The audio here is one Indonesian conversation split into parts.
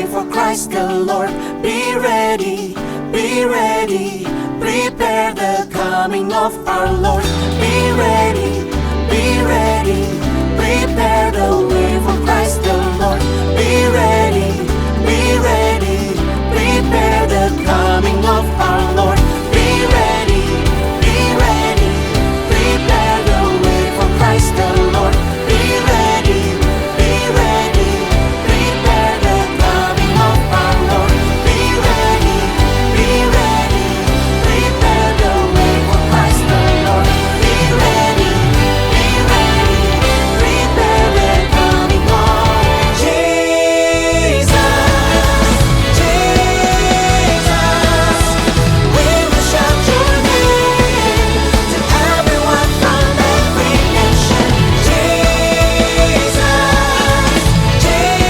way for Christ the Lord. Be ready, prepare the coming of our Lord. Be ready, prepare the way for Christ the Lord. Be ready, prepare the coming of our Lord. Be ready, prepare the way for Christ the Lord. Be ready, prepare the coming of our Lord. Be ready, prepare the way for Christ the Lord. Be ready, prepare the coming of Jesus. We will shout your name to everyone from every nation.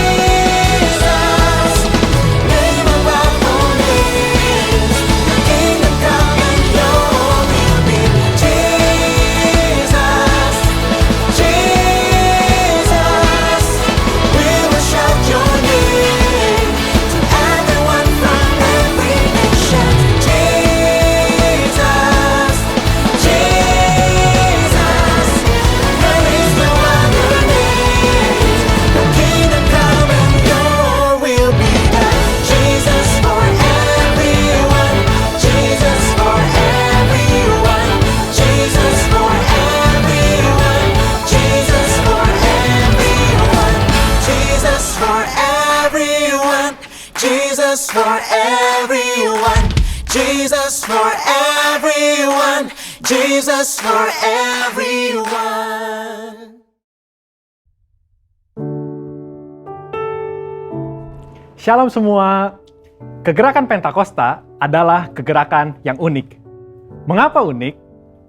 Jesus, name above all names. The kingdom come and your will be. Jesus, we will shout your name to everyone from every nation. Jesus, there is no other name. The kingdom come and your will be done. Jesus for everyone, Jesus for everyone, Jesus for everyone, Jesus for everyone, Jesus for everyone, Jesus for everyone, Jesus for everyone, Jesus for everyone. Shalom semua. Kegerakan Pentakosta adalah kegerakan yang unik. Mengapa unik?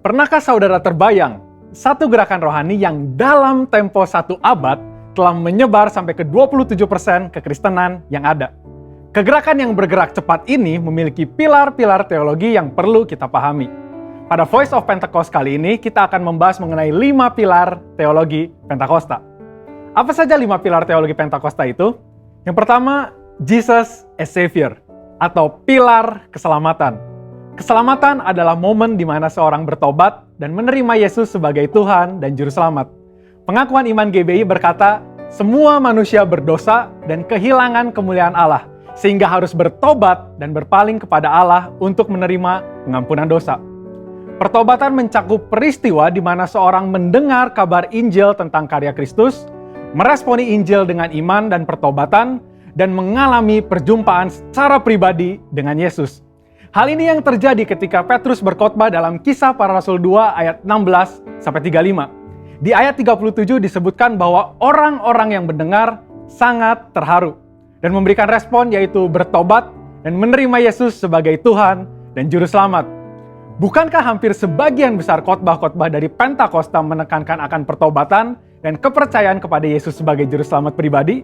Pernahkah saudara terbayang satu gerakan rohani yang dalam tempo 1 abad telah menyebar sampai ke 27% kekristenan yang ada? Kegerakan yang bergerak cepat ini memiliki pilar-pilar teologi yang perlu kita pahami. Pada Voice of Pentecost kali ini, kita akan membahas mengenai 5 pilar teologi Pentakosta. Apa saja 5 pilar teologi Pentakosta itu? Yang pertama, Jesus as Savior, atau pilar keselamatan. Keselamatan adalah momen di mana seorang bertobat dan menerima Yesus sebagai Tuhan dan Juru Selamat. Pengakuan iman GBI berkata, semua manusia berdosa dan kehilangan kemuliaan Allah, sehingga harus bertobat dan berpaling kepada Allah untuk menerima pengampunan dosa. Pertobatan mencakup peristiwa di mana seorang mendengar kabar Injil tentang karya Kristus, meresponi Injil dengan iman dan pertobatan, dan mengalami perjumpaan secara pribadi dengan Yesus. Hal ini yang terjadi ketika Petrus berkhotbah dalam Kisah Para Rasul 2 ayat 16-35. Di ayat 37 disebutkan bahwa orang-orang yang mendengar sangat terharu dan memberikan respon yaitu bertobat dan menerima Yesus sebagai Tuhan dan Juru Selamat. Bukankah hampir sebagian besar khotbah-khotbah dari Pentakosta menekankan akan pertobatan dan kepercayaan kepada Yesus sebagai Juru Selamat pribadi?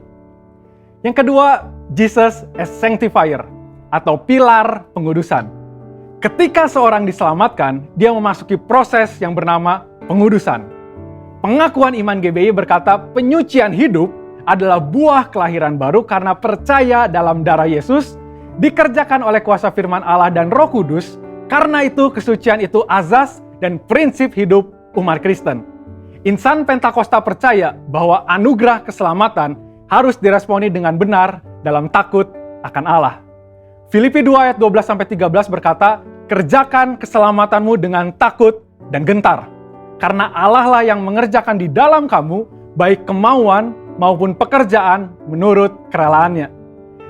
Yang kedua, Jesus as Sanctifier, atau pilar pengudusan. Ketika seorang diselamatkan, dia memasuki proses yang bernama pengudusan. Pengakuan iman GBI berkata penyucian hidup adalah buah kelahiran baru karena percaya dalam darah Yesus, dikerjakan oleh kuasa firman Allah dan Roh Kudus. Karena itu kesucian itu azas dan prinsip hidup umat Kristen. Insan Pentakosta percaya bahwa anugerah keselamatan harus diresponi dengan benar dalam takut akan Allah. Filipi 2 ayat 12-13 berkata, kerjakan keselamatanmu dengan takut dan gentar. Karena Allah lah yang mengerjakan di dalam kamu, baik kemauan maupun pekerjaan menurut kerelaannya.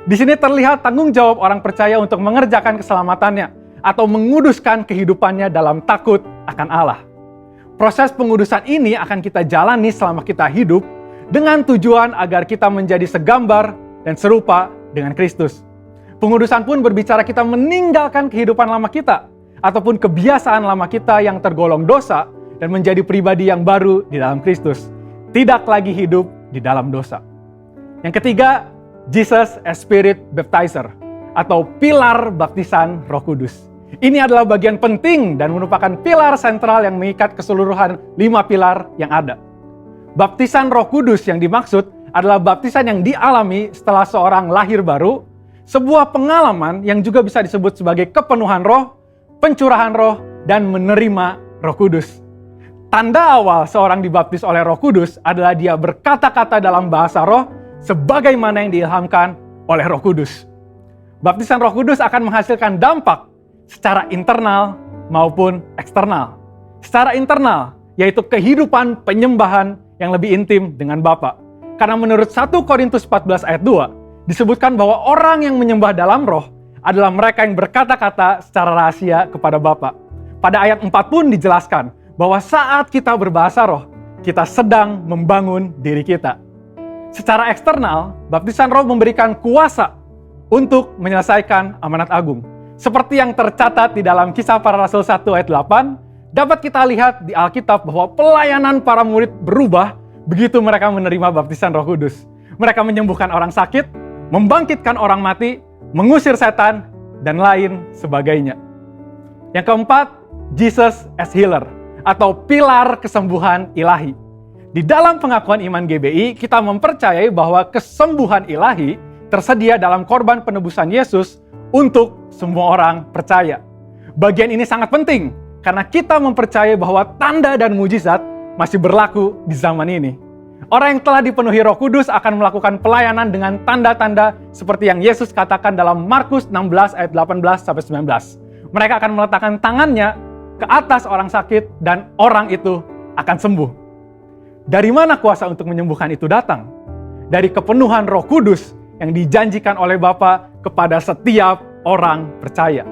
Di sini terlihat tanggung jawab orang percaya untuk mengerjakan keselamatannya, atau menguduskan kehidupannya dalam takut akan Allah. Proses pengudusan ini akan kita jalani selama kita hidup, dengan tujuan agar kita menjadi segambar dan serupa dengan Kristus. Pengudusan pun berbicara kita meninggalkan kehidupan lama kita, ataupun kebiasaan lama kita yang tergolong dosa, dan menjadi pribadi yang baru di dalam Kristus. Tidak lagi hidup di dalam dosa. Yang ketiga, Jesus as Spirit Baptizer, atau pilar baptisan Roh Kudus. Ini adalah bagian penting dan merupakan pilar sentral yang mengikat keseluruhan 5 pilar yang ada. Baptisan Roh Kudus yang dimaksud adalah baptisan yang dialami setelah seorang lahir baru, sebuah pengalaman yang juga bisa disebut sebagai kepenuhan roh, pencurahan roh, dan menerima Roh Kudus. Tanda awal seorang dibaptis oleh Roh Kudus adalah dia berkata-kata dalam bahasa roh sebagaimana yang diilhamkan oleh Roh Kudus. Baptisan Roh Kudus akan menghasilkan dampak secara internal maupun eksternal. Secara internal, yaitu kehidupan penyembahan yang lebih intim dengan Bapa. Karena menurut 1 Korintus 14 ayat 2, disebutkan bahwa orang yang menyembah dalam roh adalah mereka yang berkata-kata secara rahasia kepada Bapa. Pada ayat 4 pun dijelaskan bahwa saat kita berbahasa roh, kita sedang membangun diri kita. Secara eksternal, baptisan roh memberikan kuasa untuk menyelesaikan amanat agung. Seperti yang tercatat di dalam Kisah Para Rasul 1 ayat 8, dapat kita lihat di Alkitab bahwa pelayanan para murid berubah begitu mereka menerima baptisan Roh Kudus. Mereka menyembuhkan orang sakit, membangkitkan orang mati, mengusir setan, dan lain sebagainya. Yang keempat, Jesus as Healer, atau pilar kesembuhan ilahi. Di dalam pengakuan iman GBI, kita mempercayai bahwa kesembuhan ilahi tersedia dalam korban penebusan Yesus untuk semua orang percaya. Bagian ini sangat penting, karena kita mempercayai bahwa tanda dan mujizat masih berlaku di zaman ini. Orang yang telah dipenuhi Roh Kudus akan melakukan pelayanan dengan tanda-tanda seperti yang Yesus katakan dalam Markus 16 ayat 18-19. Mereka akan meletakkan tangannya ke atas orang sakit dan orang itu akan sembuh. Dari mana kuasa untuk menyembuhkan itu datang? Dari kepenuhan Roh Kudus yang dijanjikan oleh Bapa kepada setiap orang percaya.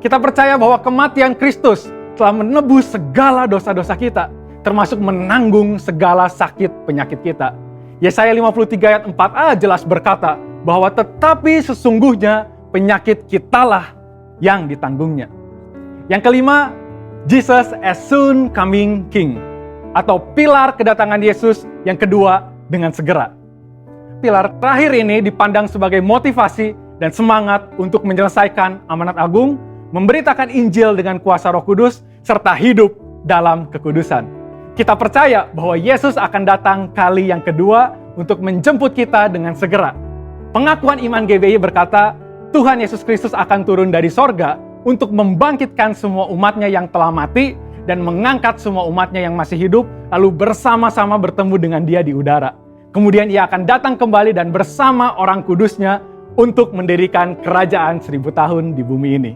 Kita percaya bahwa kematian Kristus telah menebus segala dosa-dosa kita, termasuk menanggung segala sakit penyakit kita. Yesaya 53 ayat 4a jelas berkata bahwa tetapi sesungguhnya penyakit kitalah yang ditanggungnya. Yang kelima, Jesus as soon coming King, atau pilar kedatangan Yesus yang kedua dengan segera. Pilar terakhir ini dipandang sebagai motivasi dan semangat untuk menyelesaikan amanat agung, memberitakan Injil dengan kuasa Roh Kudus, serta hidup dalam kekudusan. Kita percaya bahwa Yesus akan datang kali yang kedua untuk menjemput kita dengan segera. Pengakuan iman GBI berkata, Tuhan Yesus Kristus akan turun dari sorga untuk membangkitkan semua umatnya yang telah mati dan mengangkat semua umatnya yang masih hidup, lalu bersama-sama bertemu dengan Dia di udara. Kemudian Ia akan datang kembali dan bersama orang kudusnya untuk mendirikan kerajaan 1000 tahun di bumi ini.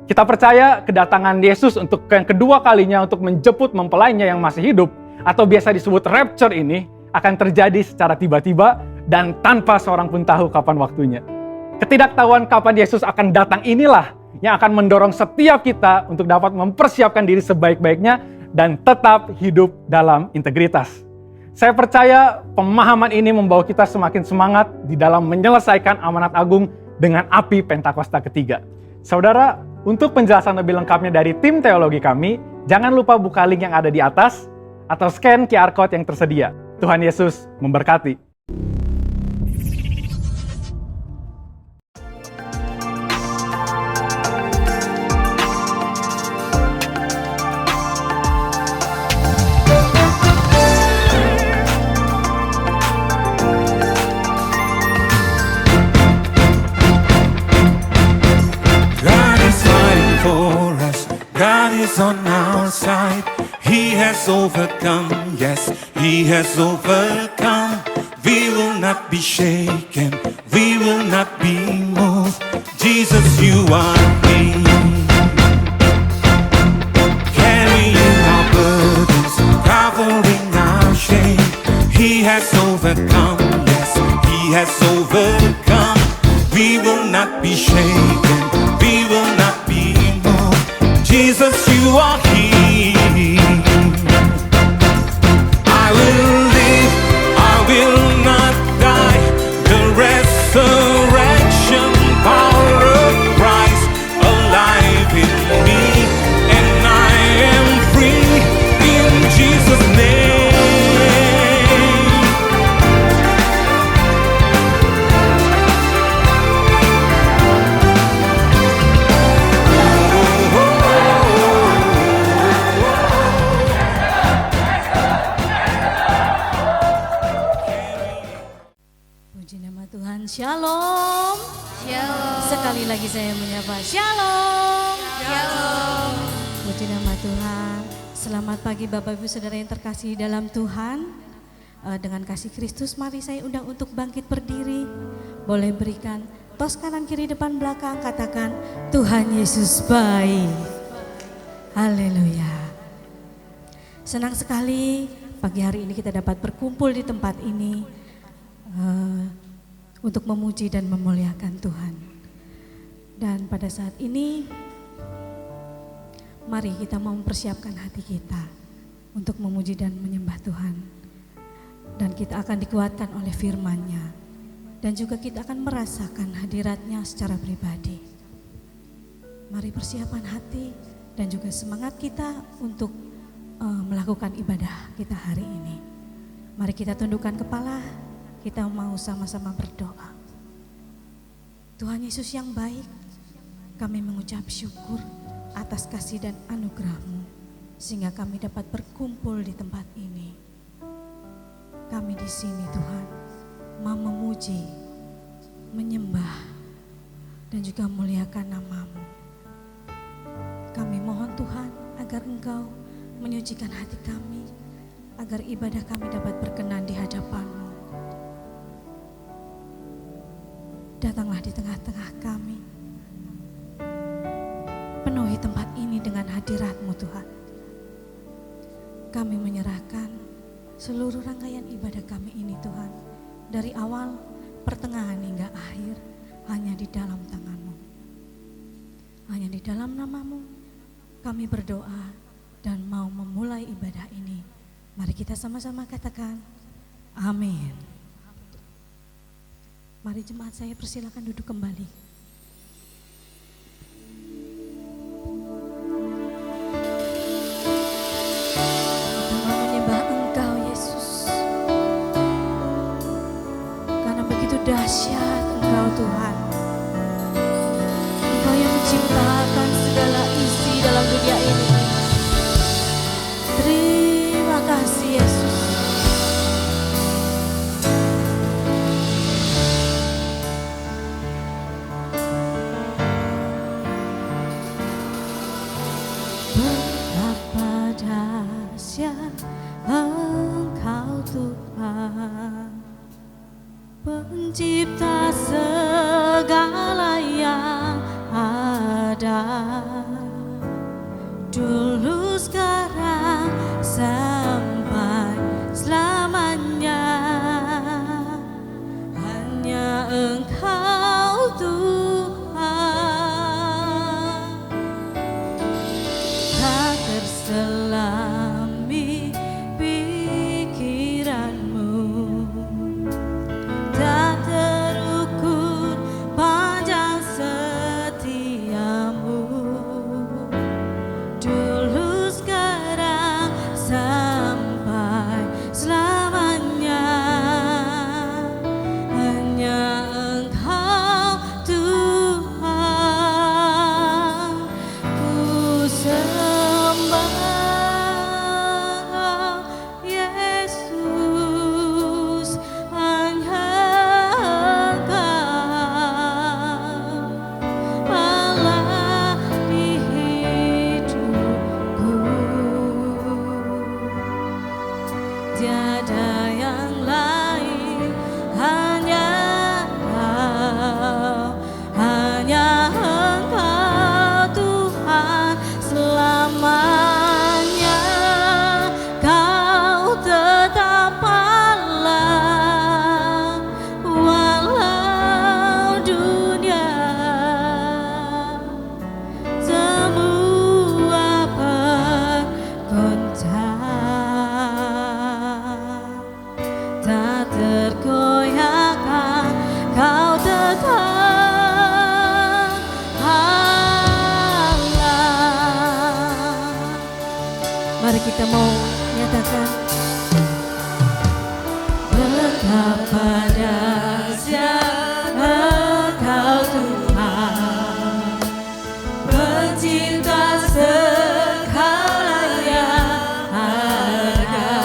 Kita percaya kedatangan Yesus untuk yang kedua kalinya untuk menjemput mempelainya yang masih hidup, atau biasa disebut rapture ini, akan terjadi secara tiba-tiba dan tanpa seorang pun tahu kapan waktunya. Ketidaktahuan kapan Yesus akan datang inilah yang akan mendorong setiap kita untuk dapat mempersiapkan diri sebaik-baiknya dan tetap hidup dalam integritas. Saya percaya pemahaman ini membawa kita semakin semangat di dalam menyelesaikan amanat agung dengan api Pentakosta ketiga. Saudara, untuk penjelasan lebih lengkapnya dari tim teologi kami, jangan lupa buka link yang ada di atas atau scan QR Code yang tersedia. Tuhan Yesus memberkati. On our side, He has overcome, yes, He has overcome. We will not be shaken, we will not be moved. Jesus, you are King. Carrying our burdens, covering our shame. He has overcome, yes, He has overcome. We will not be shaken, we will not be moved. Jesus, you are King. I will live, I will not die. The resurrection power of Christ alive in me, and I am free in Jesus' name. Shalom. Shalom. Sekali lagi saya menyapa Shalom. Shalom. Puji nama Tuhan. Selamat pagi Bapak Ibu Saudara yang terkasih dalam Tuhan. Dengan kasih Kristus mari saya undang untuk bangkit berdiri. Boleh berikan tos kanan kiri depan belakang, katakan Tuhan Yesus baik. Haleluya. Senang sekali pagi hari ini kita dapat berkumpul di tempat ini untuk memuji dan memuliakan Tuhan. Dan pada saat ini mari kita mau mempersiapkan hati kita untuk memuji dan menyembah Tuhan. Dan kita akan dikuatkan oleh firman-Nya. Dan juga kita akan merasakan hadirat-Nya secara pribadi. Mari persiapan hati dan juga semangat kita untuk melakukan ibadah kita hari ini. Mari kita tundukkan kepala, kita mau sama-sama berdoa. Tuhan Yesus yang baik, kami mengucap syukur atas kasih dan anugerah-Mu sehingga kami dapat berkumpul di tempat ini. Kami di sini Tuhan mau memuji, menyembah dan juga memuliakan nama-Mu. Kami mohon Tuhan agar Engkau menyucikan hati kami, agar ibadah kami dapat berkenan di hadapan-Mu. Datanglah di tengah-tengah kami. Penuhi tempat ini dengan hadirat-Mu Tuhan. Kami menyerahkan seluruh rangkaian ibadah kami ini Tuhan. Dari awal, pertengahan hingga akhir hanya di dalam tangan-Mu. Hanya di dalam nama-Mu kami berdoa dan mau memulai ibadah ini. Mari kita sama-sama katakan amin. Mari jemaat saya persilakan duduk kembali. Kita mau menyembah Engkau Yesus. Karena begitu dahsyat Engkau Tuhan. Engkau yang menciptakan segala isi dalam dunia ini. Terima kasih Yesus. Betapa dahsyat Engkau Tuhan, pencipta segala yang ada. Dulu sekarang sampai selamanya, hanya Engkau Tuhan. Tak terselami pikiran-Mu, tak terukur panjang setia-Mu. Dulu sekarang sampai selamanya, hanya Engkau Tuhan. Ku sembah Yesus, hanya Engkau Allah di hidupku. Tiada yang lain, hanya Engkau, hanya Engkau Tuhan selamanya. Kau tetap Allah walau dunia semua bergoncang, tak tergoyahkan. Kau tetap Allah. Mari kita mau nyatakan betapa dahsyat Engkau Tuhan, pencipta segala yang ada.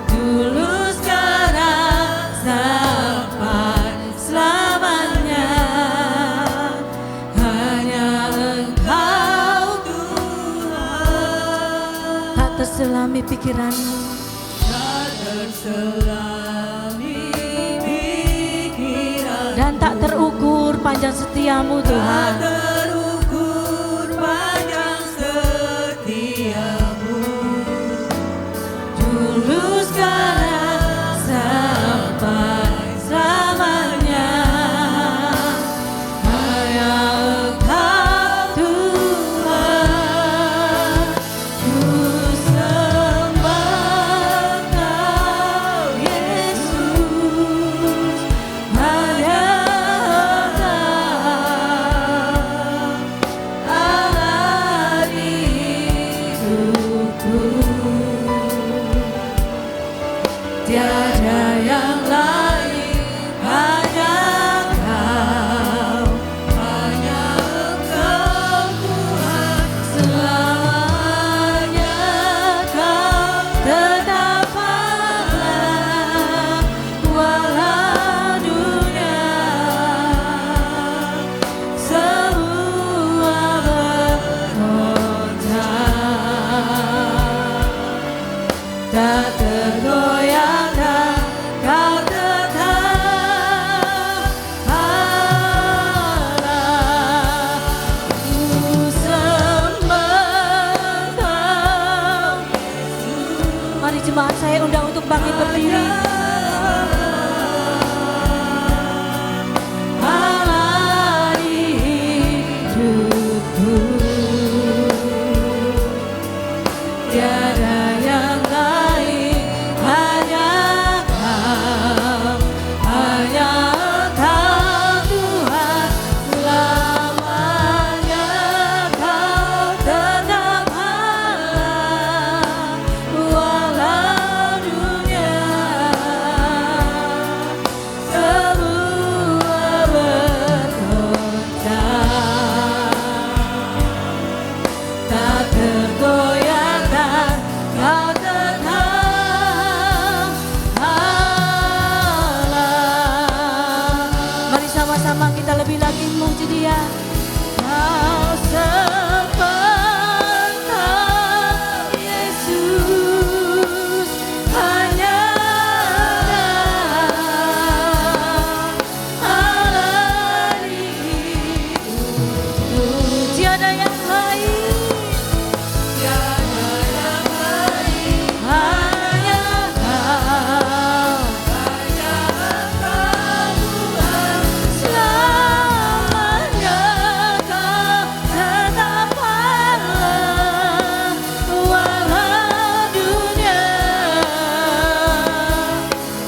Dulu sekarang sampai terselami pikiranmu. Dan tak terukur panjang setiamu Tuhan. Dulu sekarang sampai selamanya. Hanya Engkau Tuhan. Ku sembah Engkau Yesus. Hanya Engkau Allah hidupku. Tiada yang lain, hanya Engkau Tuhan. Selamanya Kau tetap Allah, walau dunia semua bergoncang. Tak tergoyahkan Kau tetap Allah. Ku sembah Kau. Mari jemaat saya undang untuk bangkit berdiri. Allah hidupku. Tiada yang lain, hanya Kau Tuhan. Selamanya Kau tetap Allah, walau dunia semua bergoncang. Tak tergoyahkan Kau tetap Allah. Mari sama-sama kita lebih lagi memuji Dia. Kau sembah Engkau Yesus. Hanya Allah hidupku. Tiada yang lain. Hanya Kau Tuhan. Selamanya Kau tetap Allah, walau dunia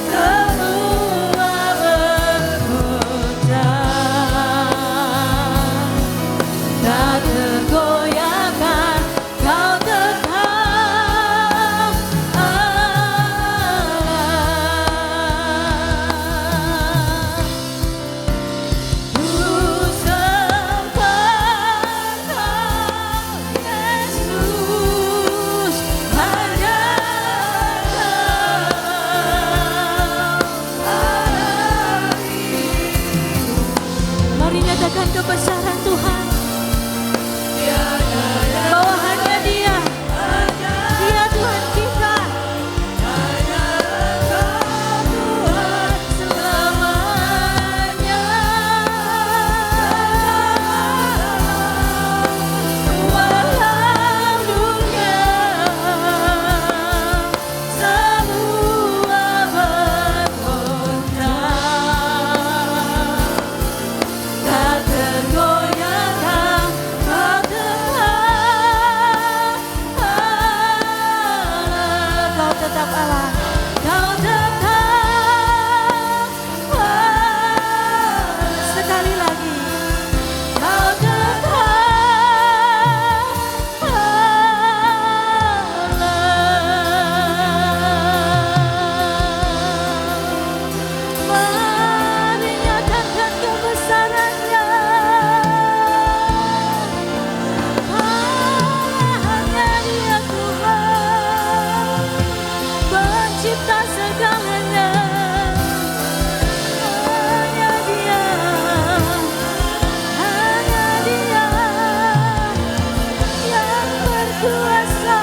semua bergoncang. Tak tergoyahkan Kau tetap Allah. Ku sembah Kau Yesus. Hanya Kau Allah hidupku. Mari nyatakan kebesaran Tuhan. Bahwa hanya Dia Tuhan kita. Selamanya walau dunia semua bergoncang. Tak tergoyahkan Kau tetap Allah. Kau tetap Allah. Kau tetap Allah. Sekali lagi. Kau tetap Allah. Mari nyatakan kebesaran-Nya. Hanya Dia Tuhan, pencipta segalanya. Hanya Dia yang berkuasa.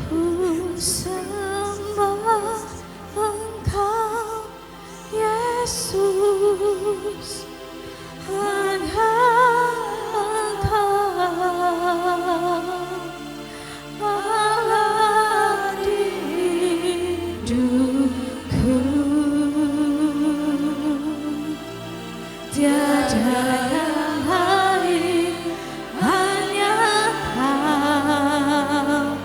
Ku sembah Engkau Yesus, hanya Engkau Allah di hidupku. Tiada yang lain, hanya Kau,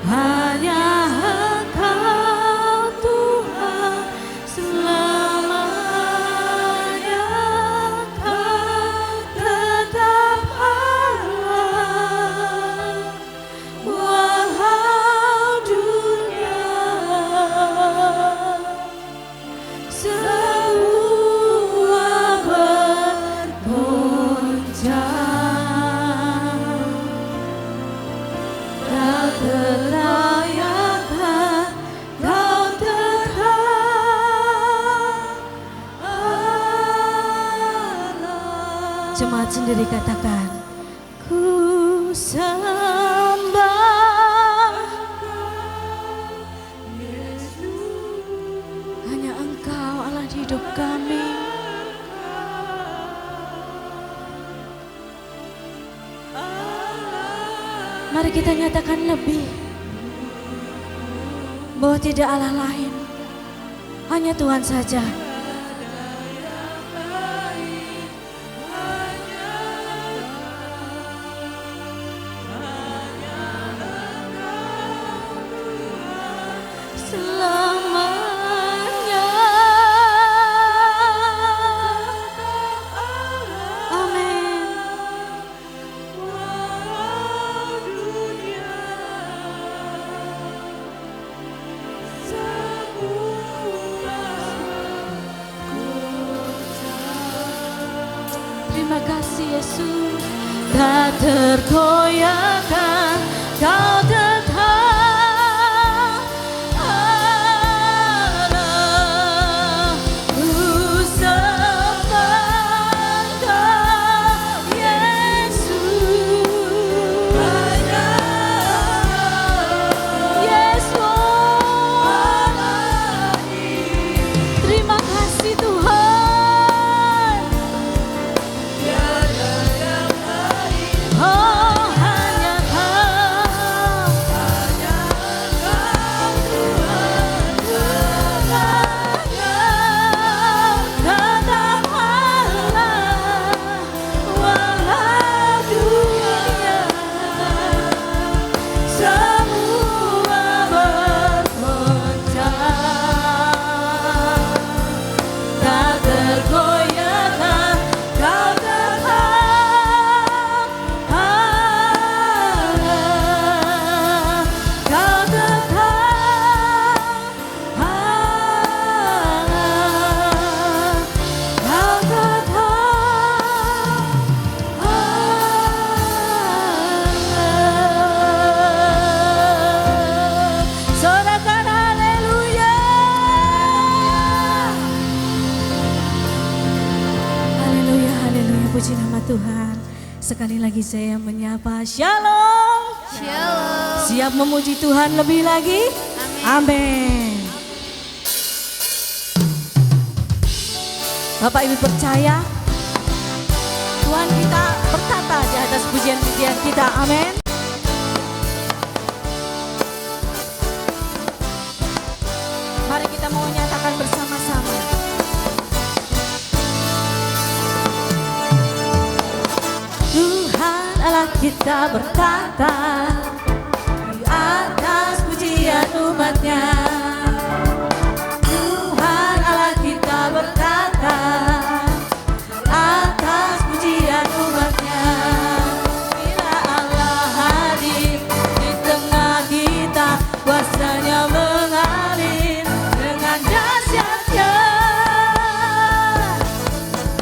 hanya Engkau Tuhan selamanya. Kau tetap Allah, walau dunia semua bergoncang. Kau terlayakan, Kau tetap Allah. Jemaat sendiri katakan, ku sembah hanya Engkau Allah di hidup kami. Mari kita nyatakan lebih, bahwa tidak Allah lain, hanya Tuhan saja. Selamanya. Amin. Terima kasih Yesus, tak tergoyahkan, Kau tetap Allah. Ku sembah Kau Yesus, Yesus. Terima kasih Tuhan. Oh, hanya Kau, tetap Allah, walau dunia semua bergoncang. Tak tergoyahkan, Kau tetap Allah, Kau tetap Allah, Kau tetap Allah. Sorakan haleluya. Haleluya, haleluya, puji nama Tuhan. Sekali lagi saya menyapa Shalom. Shalom. Siap memuji Tuhan lebih lagi? Amin. Bapak Ibu percaya Tuhan kita berkata di atas pujian-pujian kita. Amin. Mari kita mau nyatakan bersama-sama. Tuhan Allah kita berkata di atas pujian umatnya. Tuhan Allah kita berkata atas pujian umatnya. Bila Allah hadir di tengah kita, kuasanya mengalir dengan dahsyatnya.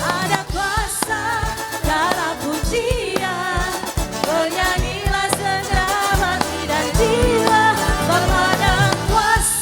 Ada kuasa dalam pujian, bernyanyilah segenap hati dan jiwa. Berpada kuasa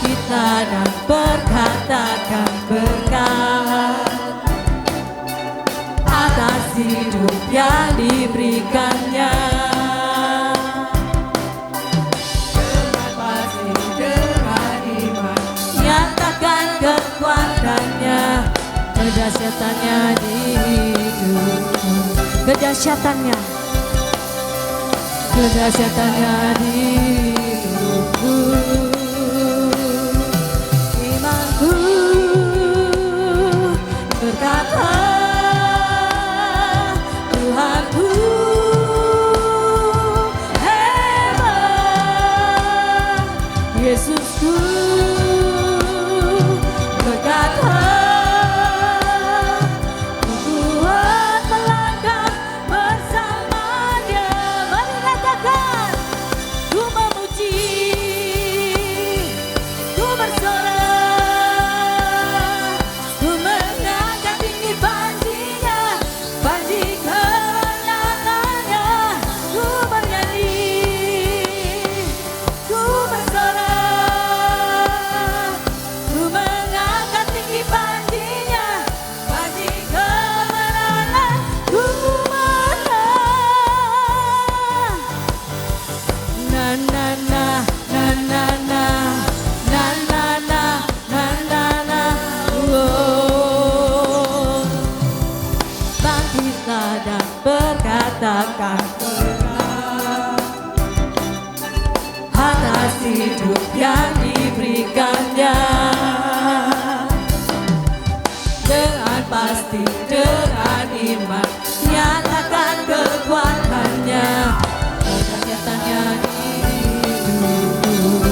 bangkitlah dan berkatakan berkat atas hidup yang diberikannya. Dengan pasti, dengan iman, nyatakan kekuatannya, kedahsyatannya di hidupku, kedahsyatannya di hidupku. Imanku berkata, Tuhanku hebat, Yesusku berkata, ku kuat melangkah bersama Dia. Mari katakan, ku memuji, ku bersorak, ku mengangkat tinggi panjinya, panji kemenangannya, ku bernyanyi, ku bersorak, ku mengangkat tinggi panjinya, panji kemenangan, ku menang. Na na na na na na na na na na na na. Oh, bangkitlah dan berkatakan berkat atas hidup yang diberikannya. Dengan pasti, dengan iman, nyatakan kekuatannya, kedahsyatannya di hidupku,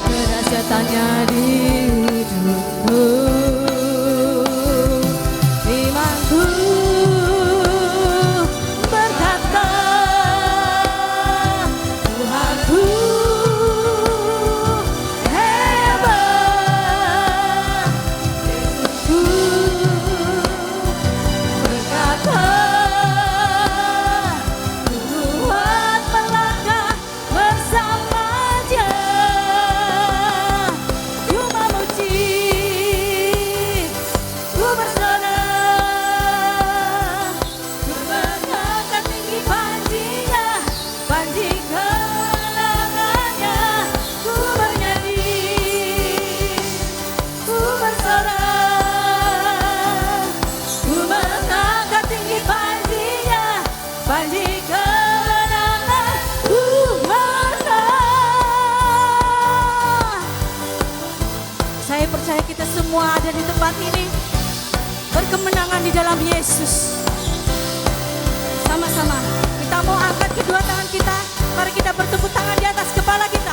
kedahsyatannya di hidupku. Imanku berkata, Tuhanku hebat, Yesusku berkata, ku kuat melangkah bersama Dia. Ku memuji, ku bersorak, ku mengangkat tinggi panjinya, panji kemenangannya, ku bernyanyi, ku bersorak, ku mengangkat tinggi panjinya, panji kemenangan, ku menang. Saya percaya kita semua ada di tempat ini berkemenangan di dalam Yesus. Sama-sama kita mau angkat kedua tangan kita, mari kita bertepuk tangan di atas kepala kita.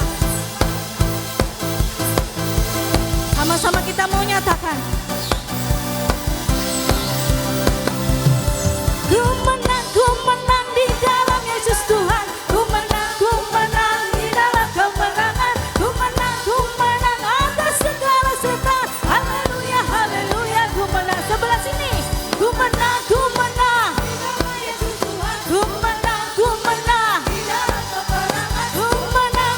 Sama-sama kita mau nyatakan, ku menang di dalam Yesus Tuhan. Ku menang di dalam kemenangan. Ku menang atas segala setan. Haleluya, haleluya, ku menang. Sebelah sini, ku menang di dalam Yesus Tuhan. Ku menang di dalam kemenangan. Ku menang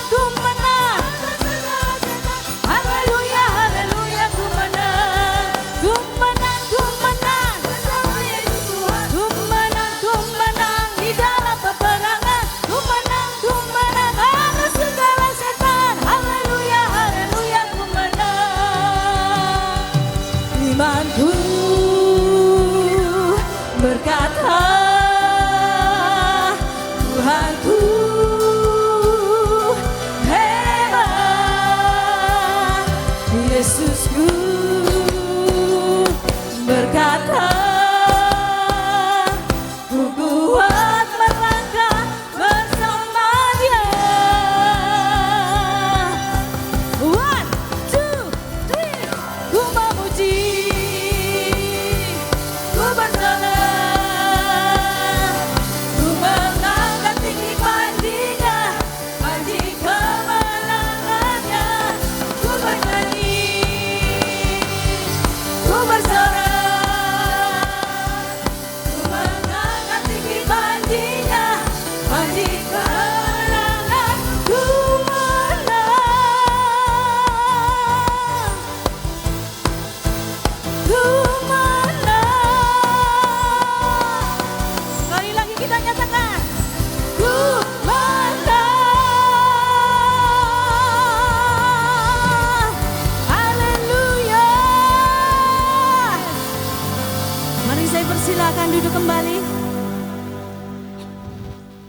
duduk kembali.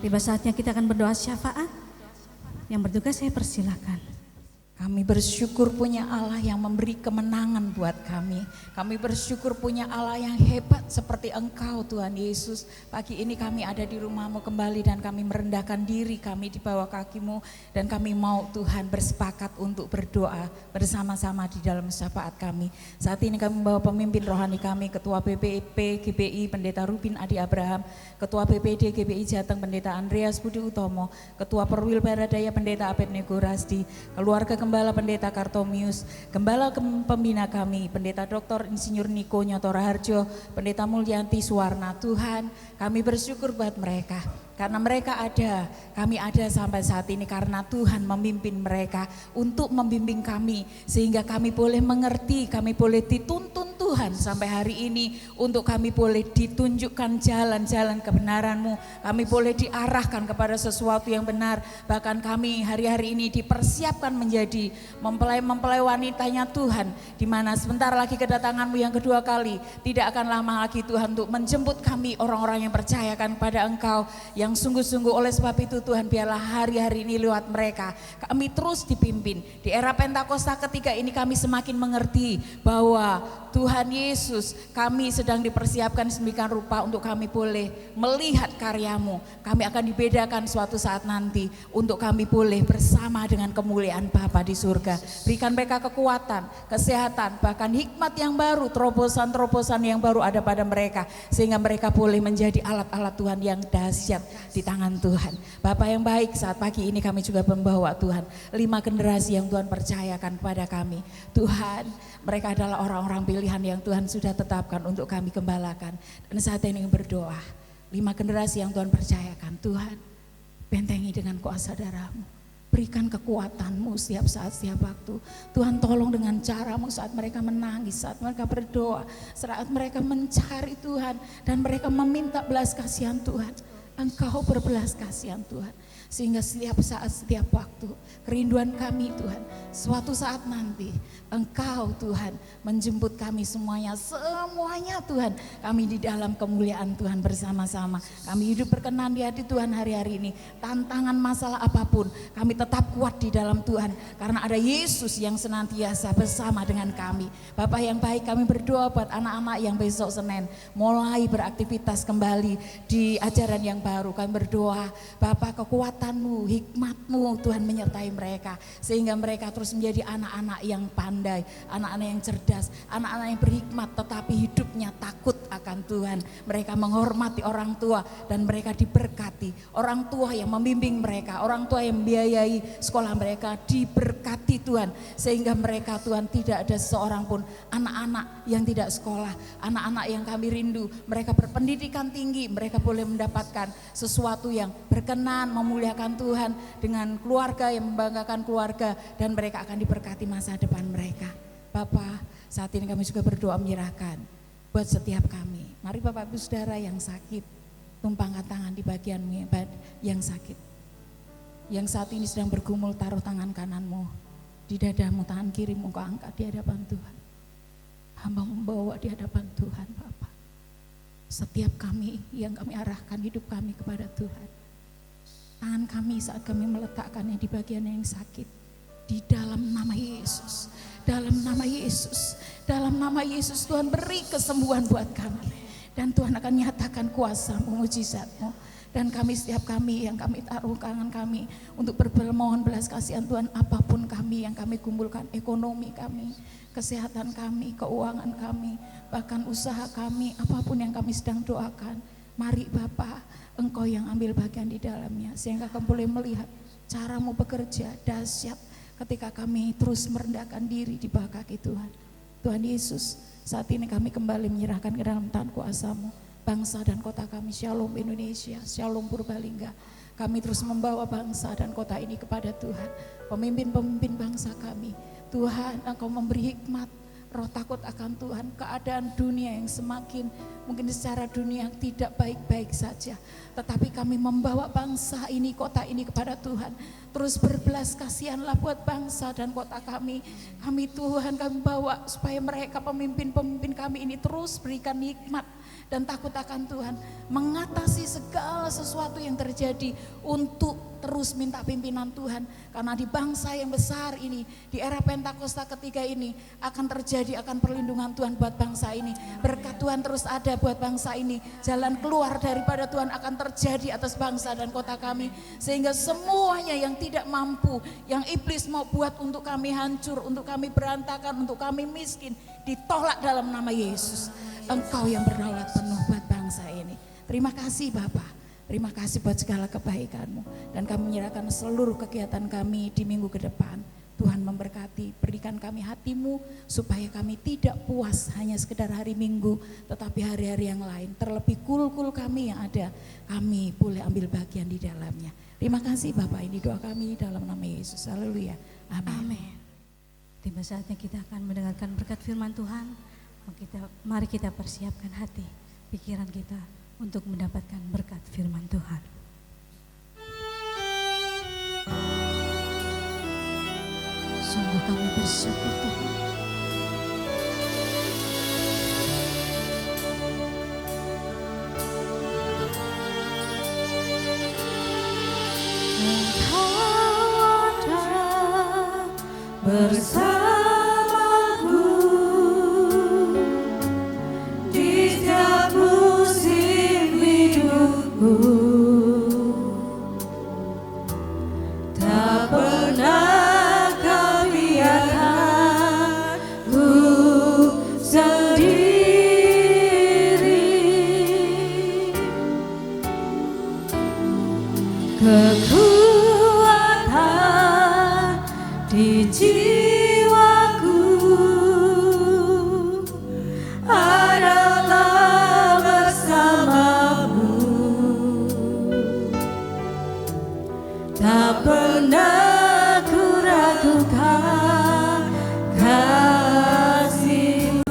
Tiba saatnya kita akan berdoa syafaat. Yang bertugas saya persilakan. Kami bersyukur punya Allah yang memberi kemenangan buat kami. Kami bersyukur punya Allah yang hebat seperti Engkau Tuhan Yesus. Pagi ini kami ada di rumah-Mu kembali dan kami merendahkan diri kami di bawah kaki-Mu. Dan kami mau Tuhan bersepakat untuk berdoa bersama-sama di dalam syafaat kami. Saat ini kami membawa pemimpin rohani kami, Ketua BPP GBI Pendeta Rubin Adi Abraham, Ketua BPD GBI Jateng Pendeta Andreas Budi Utomo, Ketua Perwil Baradaya Pendeta Abednego Rasdi, keluarga Gembala Pendeta Kartomius, Gembala Pembina kami, Pendeta Dr. Insinyur Niko Nyoto Raharjo, Pendeta Mulyanti Suwarna. Tuhan, kami bersyukur buat mereka. Karena mereka ada, kami ada sampai saat ini karena Tuhan memimpin mereka untuk membimbing kami. Sehingga kami boleh mengerti, kami boleh dituntun Tuhan sampai hari ini. Untuk kami boleh ditunjukkan jalan-jalan kebenaran-Mu. Kami boleh diarahkan kepada sesuatu yang benar. Bahkan kami hari-hari ini dipersiapkan menjadi mempelai-mempelai wanitanya Tuhan. Dimana sebentar lagi kedatangan-Mu yang kedua kali. Tidak akan lama lagi Tuhan untuk menjemput kami orang-orang yang percayakan kepada Engkau. Yang sungguh-sungguh oleh sebab itu Tuhan biarlah hari-hari ini lewat mereka kami terus dipimpin. Di era Pentakosta ketiga ini kami semakin mengerti bahwa Tuhan Yesus kami sedang dipersiapkan sedemikian rupa untuk kami boleh melihat karya-Mu. Kami akan dibedakan suatu saat nanti untuk kami boleh bersama dengan kemuliaan Bapa di surga. Berikan mereka kekuatan, kesehatan, bahkan hikmat yang baru, terobosan-terobosan yang baru ada pada mereka. Sehingga mereka boleh menjadi alat-alat Tuhan yang dahsyat di tangan Tuhan. Bapak yang baik, saat pagi ini kami juga membawa Tuhan 5 generasi yang Tuhan percayakan kepada kami. Tuhan, mereka adalah orang-orang pilihan yang Tuhan sudah tetapkan untuk kami gembalakan. Dan saat ini berdoa, 5 generasi yang Tuhan percayakan. Tuhan, bentengi dengan kuasa darah-Mu. Berikan kekuatan-Mu setiap saat, setiap waktu. Tuhan, tolong dengan cara-Mu saat mereka menangis, saat mereka berdoa, saat mereka mencari Tuhan, dan mereka meminta belas kasihan Tuhan. Engkau berbelas kasihan Tuhan. Sehingga setiap saat, setiap waktu, kerinduan kami Tuhan, suatu saat nanti Engkau Tuhan menjemput kami semuanya Tuhan, kami di dalam kemuliaan Tuhan bersama-sama. Kami hidup berkenan di hati Tuhan hari-hari ini. Tantangan masalah apapun, kami tetap kuat di dalam Tuhan. Karena ada Yesus yang senantiasa bersama dengan kami. Bapak yang baik, kami berdoa buat anak-anak yang besok Senin mulai beraktivitas kembali di ajaran yang baru. Kami berdoa, Bapak, kekuatan-Mu, hikmat-Mu Tuhan menyertai mereka. Sehingga mereka terus menjadi anak-anak yang pandai, anak-anak yang cerdas, anak-anak yang berhikmat, tetapi hidupnya takut akan Tuhan. Mereka menghormati orang tua dan mereka diberkati. Orang tua yang membimbing mereka, orang tua yang membiayai sekolah mereka diberkati Tuhan. Sehingga mereka Tuhan tidak ada seorang pun anak-anak yang tidak sekolah, anak-anak yang kami rindu, mereka berpendidikan tinggi, mereka boleh mendapatkan sesuatu yang berkenan, memuliakan Tuhan dengan keluarga yang membanggakan keluarga, dan mereka akan diberkati masa depan mereka. Bapak, saat ini kami juga berdoa menyerahkan buat setiap kami. Mari Bapak Ibu Saudara yang sakit, tumpangkan tangan di bagian yang sakit. Yang saat ini sedang bergumul, taruh tangan kananmu di dadamu, tangan kirimu kau angkat di hadapan Tuhan. Hamba membawa di hadapan Tuhan Bapak. Setiap kami yang kami arahkan hidup kami kepada Tuhan. Tangan kami saat kami meletakkannya di bagian yang sakit. Di dalam nama Yesus, dalam nama Yesus, dalam nama Yesus Tuhan beri kesembuhan buat kami. Dan Tuhan akan nyatakan kuasa-Mu, mujizat-Mu. Dan kami, setiap kami yang kami taruh tangan kami untuk bermohon belas kasihan Tuhan, apapun kami yang kami kumpulkan, ekonomi kami, kesehatan kami, keuangan kami, bahkan usaha kami, apapun yang kami sedang doakan. Mari Bapa, Engkau yang ambil bagian di dalamnya, sehingga kami boleh melihat cara-Mu bekerja dahsyat ketika kami terus merendahkan diri di bawah kaki Tuhan. Tuhan Yesus, saat ini kami kembali menyerahkan ke dalam tangan kuasa-Mu bangsa dan kota kami. Shalom Indonesia, Shalom Purbalingga. Kami terus membawa bangsa dan kota ini kepada Tuhan. Pemimpin-pemimpin bangsa kami, Tuhan, Engkau memberi hikmat, roh takut akan Tuhan. Keadaan dunia yang semakin mungkin secara dunia tidak baik-baik saja, tetapi kami membawa bangsa ini, kota ini kepada Tuhan. Terus berbelas kasihanlah buat bangsa dan kota kami. Kami Tuhan, kami bawa supaya mereka pemimpin-pemimpin kami ini terus berikan hikmat dan takut akan Tuhan, mengatasi segala sesuatu yang terjadi untuk terus minta pimpinan Tuhan. Karena di bangsa yang besar ini, di era Pentakosta ketiga ini akan terjadi, akan perlindungan Tuhan buat bangsa ini. Berkat Tuhan terus ada buat bangsa ini. Jalan keluar daripada Tuhan akan terjadi atas bangsa dan kota kami. Sehingga semuanya yang tidak mampu, yang iblis mau buat untuk kami hancur, untuk kami berantakan, untuk kami miskin, ditolak dalam nama Yesus. Engkau yang berdaulat penuh buat bangsa ini. Terima kasih Bapa, terima kasih buat segala kebaikan-Mu. Dan kami menyerahkan seluruh kegiatan kami di minggu ke depan. Tuhan memberkati, berikan kami hati-Mu supaya kami tidak puas hanya sekedar hari Minggu, tetapi hari-hari yang lain. Terlebih kul-kul kami yang ada, kami boleh ambil bagian di dalamnya. Terima kasih Bapak, ini doa kami dalam nama Yesus. Haleluya. Amin. Tiba saatnya kita akan mendengarkan berkat firman Tuhan. Mari kita persiapkan hati, pikiran kita untuk mendapatkan berkat firman Tuhan. Sungguh kami bersyukur Tuhan. Engkau ada bersamaku di setiap musim hidupku. Tak pernah kau biarkan ku sendiri. Kekuatan di jiwaku adalah bersamamu. Tak pernah ku ragukan kasih-Mu.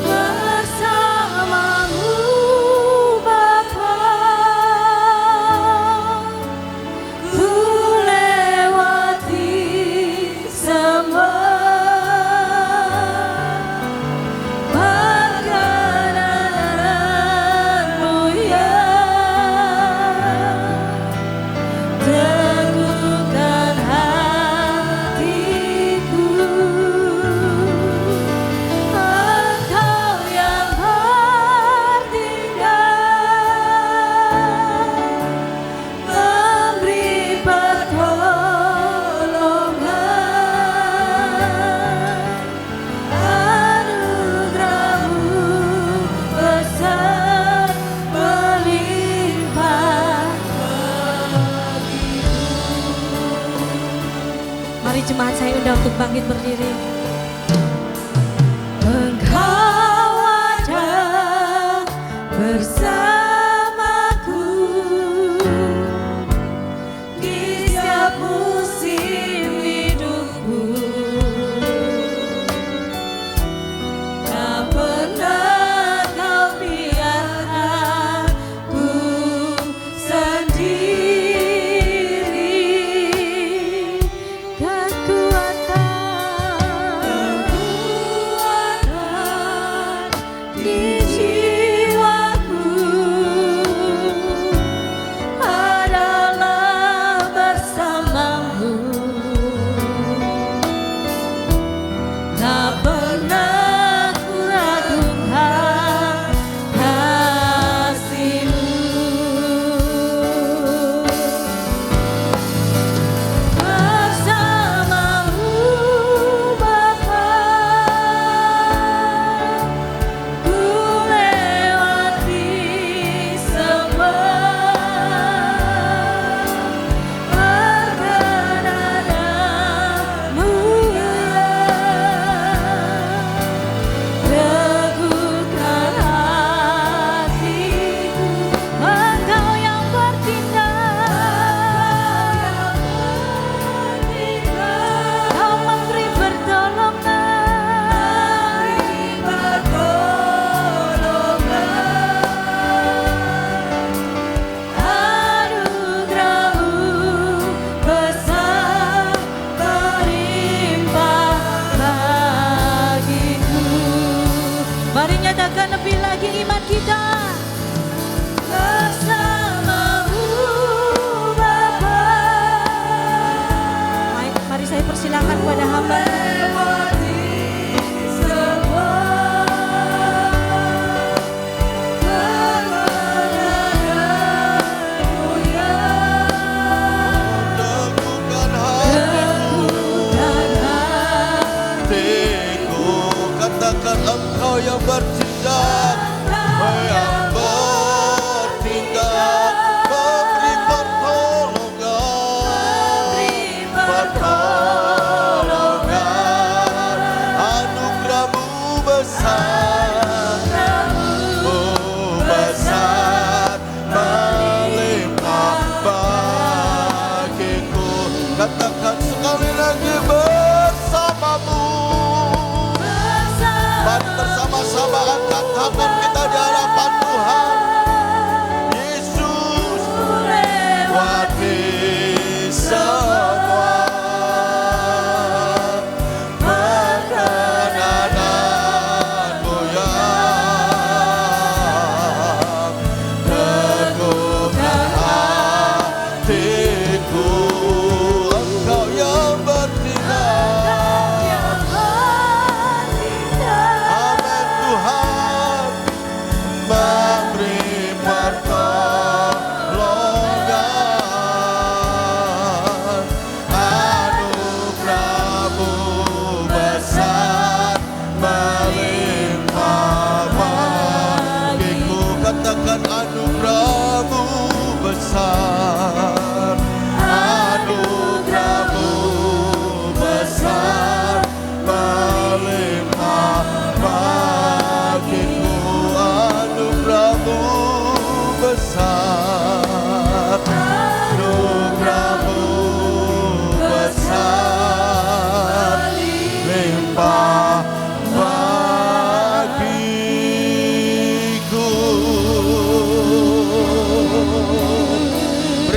Bersamamu Bapa, ku lewati semua perkenanan-Mu yang teguhkan hatiku. Engkau yang bertindak, memberi pertolongan, anugerah-Mu besar melimpah bagiku. Mari jemaat saya undang untuk bangkit berdiri. Engkau ada bersamaku di setiap musim hidupku. Tak pernah kau biarkan ku sendiri. Kekuatan di jiwaku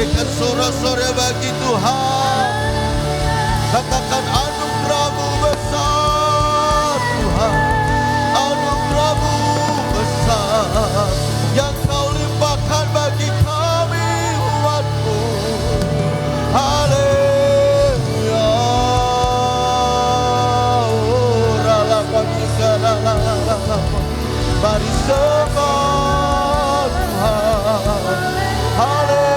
Berikan sorak-sorai bagi Tuhan. Katakan anugerah-Mu besar Tuhan. Anugerah-Mu besar yang Kau limpahkan bagi kami umat-Mu. Haleluya. Mari sembah Tuhan. Haleluya.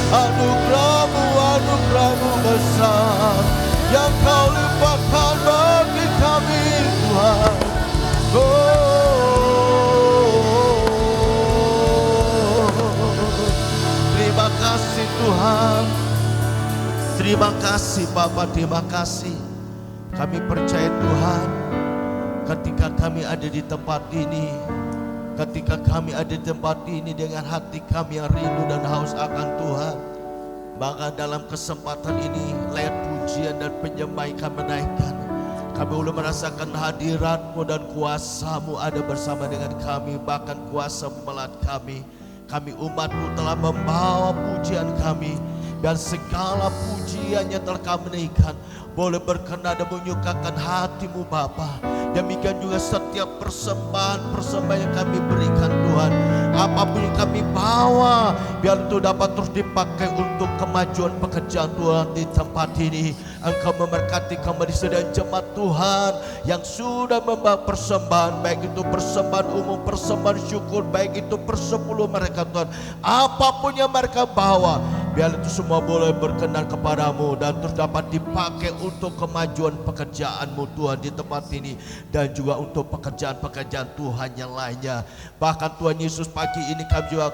Anugerah-Mu besar yang Kau limpahkan bagi kami Tuhan. Terima kasih Tuhan. Terima kasih Bapa, terima kasih. Kami percaya Tuhan, ketika kami ada di tempat ini, ketika kami ada di tempat ini dengan hati kami yang rindu dan haus akan Tuhan, maka dalam kesempatan ini lewat pujian dan penyembah kami menaikkan, kami boleh merasakan hadirat-Mu dan kuasa-Mu ada bersama dengan kami. Bahkan kuasa-Mu melihat kami. Kami umat-Mu telah membawa pujian kami, dan segala pujian yang telah kami naikkan boleh berkenan dan menyukakan hati-Mu Bapa. Demikian juga setiap persembahan yang kami berikan Tuhan, apapun yang kami bawa, biar itu dapat terus dipakai untuk kemajuan pekerjaan Tuhan di tempat ini. Engkau memberkati kembali sedang jemaat Tuhan yang sudah membawa persembahan, baik itu persembahan umum, persembahan syukur, baik itu persepuluh mereka Tuhan. Apapun yang mereka bawa, biar itu semua boleh berkenan kepadamu dan terus dapat dipakai untuk kemajuan pekerjaan-Mu Tuhan di tempat ini, dan juga untuk pekerjaan-pekerjaan Tuhan yang lainnya. Bahkan Tuhan Yesus, pagi ini kami juga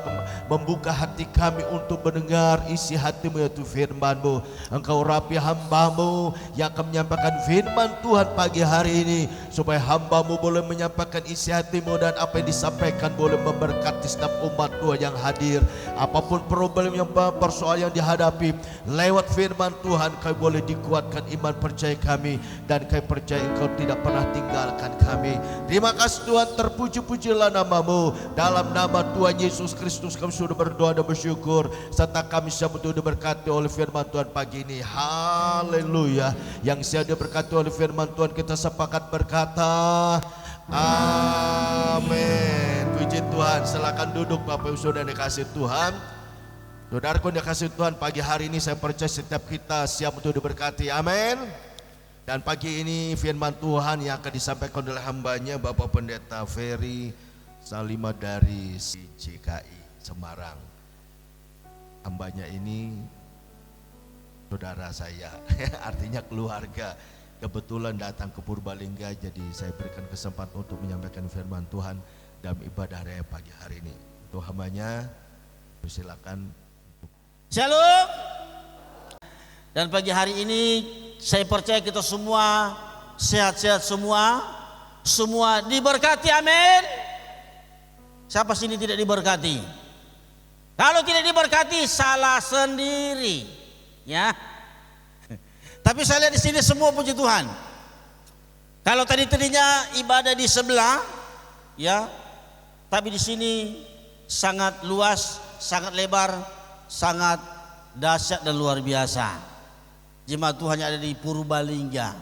membuka hati kami untuk mendengar isi hati-Mu, yaitu firman-Mu. Engkau rapi hamba-Mu yang akan menyampaikan firman Tuhan pagi hari ini, supaya hamba-Mu boleh menyampaikan isi hati-Mu, dan apa yang disampaikan boleh memberkati setiap umat Tuhan yang hadir. Apapun problem yang persoalan yang dihadapi, lewat firman Tuhan kami boleh dikuatkan iman percaya kami, dan kami percaya Engkau tidak pernah tinggalkan kami. Terima kasih Tuhan, terpuji-pujilah nama-Mu. Dalam nama Tuhan Yesus Kristus kami sudah berdoa dan bersyukur, serta kami siap untuk diberkati oleh firman Tuhan pagi ini. Haleluya. Yang siap diberkati oleh firman Tuhan, kita sepakat berkata amin. Puji Tuhan. Silakan duduk Bapak Ibu Saudara dikasih Tuhan. Saudaraku yang dikasih Tuhan, pagi hari ini saya percaya setiap kita siap untuk diberkati. Amin. Dan pagi ini firman Tuhan yang akan disampaikan oleh hambanya Bapak Pendeta Ferry Salima dari CJKI Semarang. Hambanya ini saudara saya, artinya keluarga. Kebetulan datang ke Purbalingga, jadi saya berikan kesempatan untuk menyampaikan firman Tuhan dalam ibadah raya pagi hari ini. Untuk hambanya, silakan. Shalom. Dan pagi hari ini saya percaya kita semua sehat-sehat semua diberkati, amin. Siapa sini tidak diberkati? Kalau tidak diberkati salah sendiri, ya. Tapi saya lihat di sini semua puji Tuhan. Kalau tadinya ibadah di sebelah, ya, tapi di sini sangat luas, sangat lebar, sangat dahsyat dan luar biasa. Jemaat Tuhan yang ada di Purbalingga.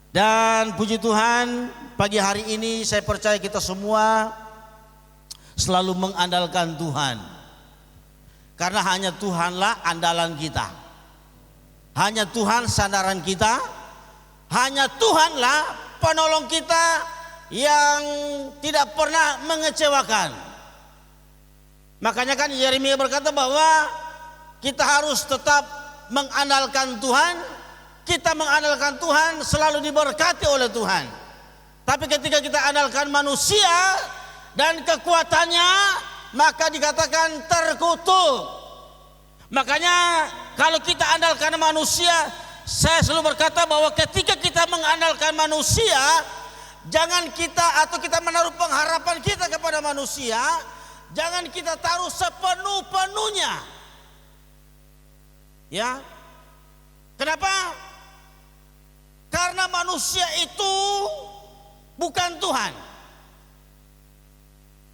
Dan puji Tuhan, pagi hari ini saya percaya kita semua selalu mengandalkan Tuhan. Karena hanya Tuhanlah andalan kita. Hanya Tuhan sandaran kita. Hanya Tuhanlah penolong kita yang tidak pernah mengecewakan. Makanya kan Yeremia berkata bahwa kita harus tetap mengandalkan Tuhan. Kita mengandalkan Tuhan selalu diberkati oleh Tuhan. Tapi ketika kita andalkan manusia dan kekuatannya, maka dikatakan terkutuk. Makanya kalau kita andalkan manusia, saya selalu berkata bahwa ketika kita mengandalkan manusia, jangan kita atau kita menaruh pengharapan kita kepada manusia, jangan kita taruh sepenuh-penuhnya. Ya. Kenapa? Karena manusia itu bukan Tuhan.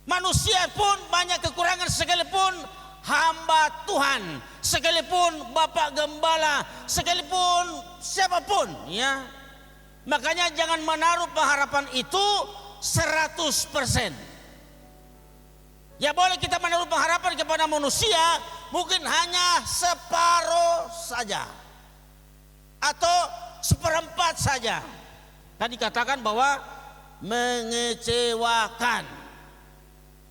Manusia pun banyak kekurangan, sekalipun hamba Tuhan, sekalipun Bapak Gembala, sekalipun siapapun, ya. Makanya jangan menaruh pengharapan itu 100%. Ya boleh kita menaruh pengharapan kepada manusia, mungkin hanya separuh saja atau seperempat saja. Tadi katakan bahwa mengecewakan.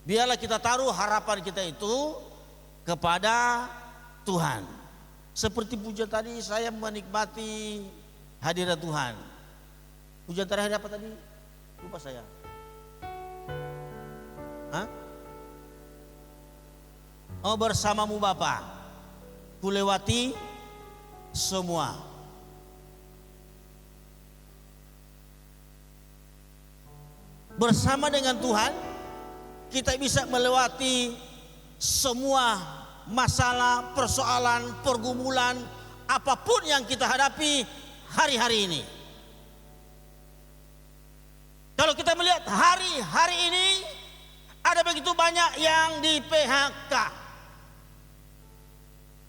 Biarlah kita taruh harapan kita itu kepada Tuhan. Seperti pujian tadi, saya menikmati hadirat Tuhan. Pujian terakhir apa tadi? Lupa saya. Hah? Oh, bersamamu Bapa, kulewati semua. Bersama dengan Tuhan kita bisa melewati semua masalah, persoalan, pergumulan, apapun yang kita hadapi hari-hari ini. Kalau kita melihat hari-hari ini, ada begitu banyak yang di PHK.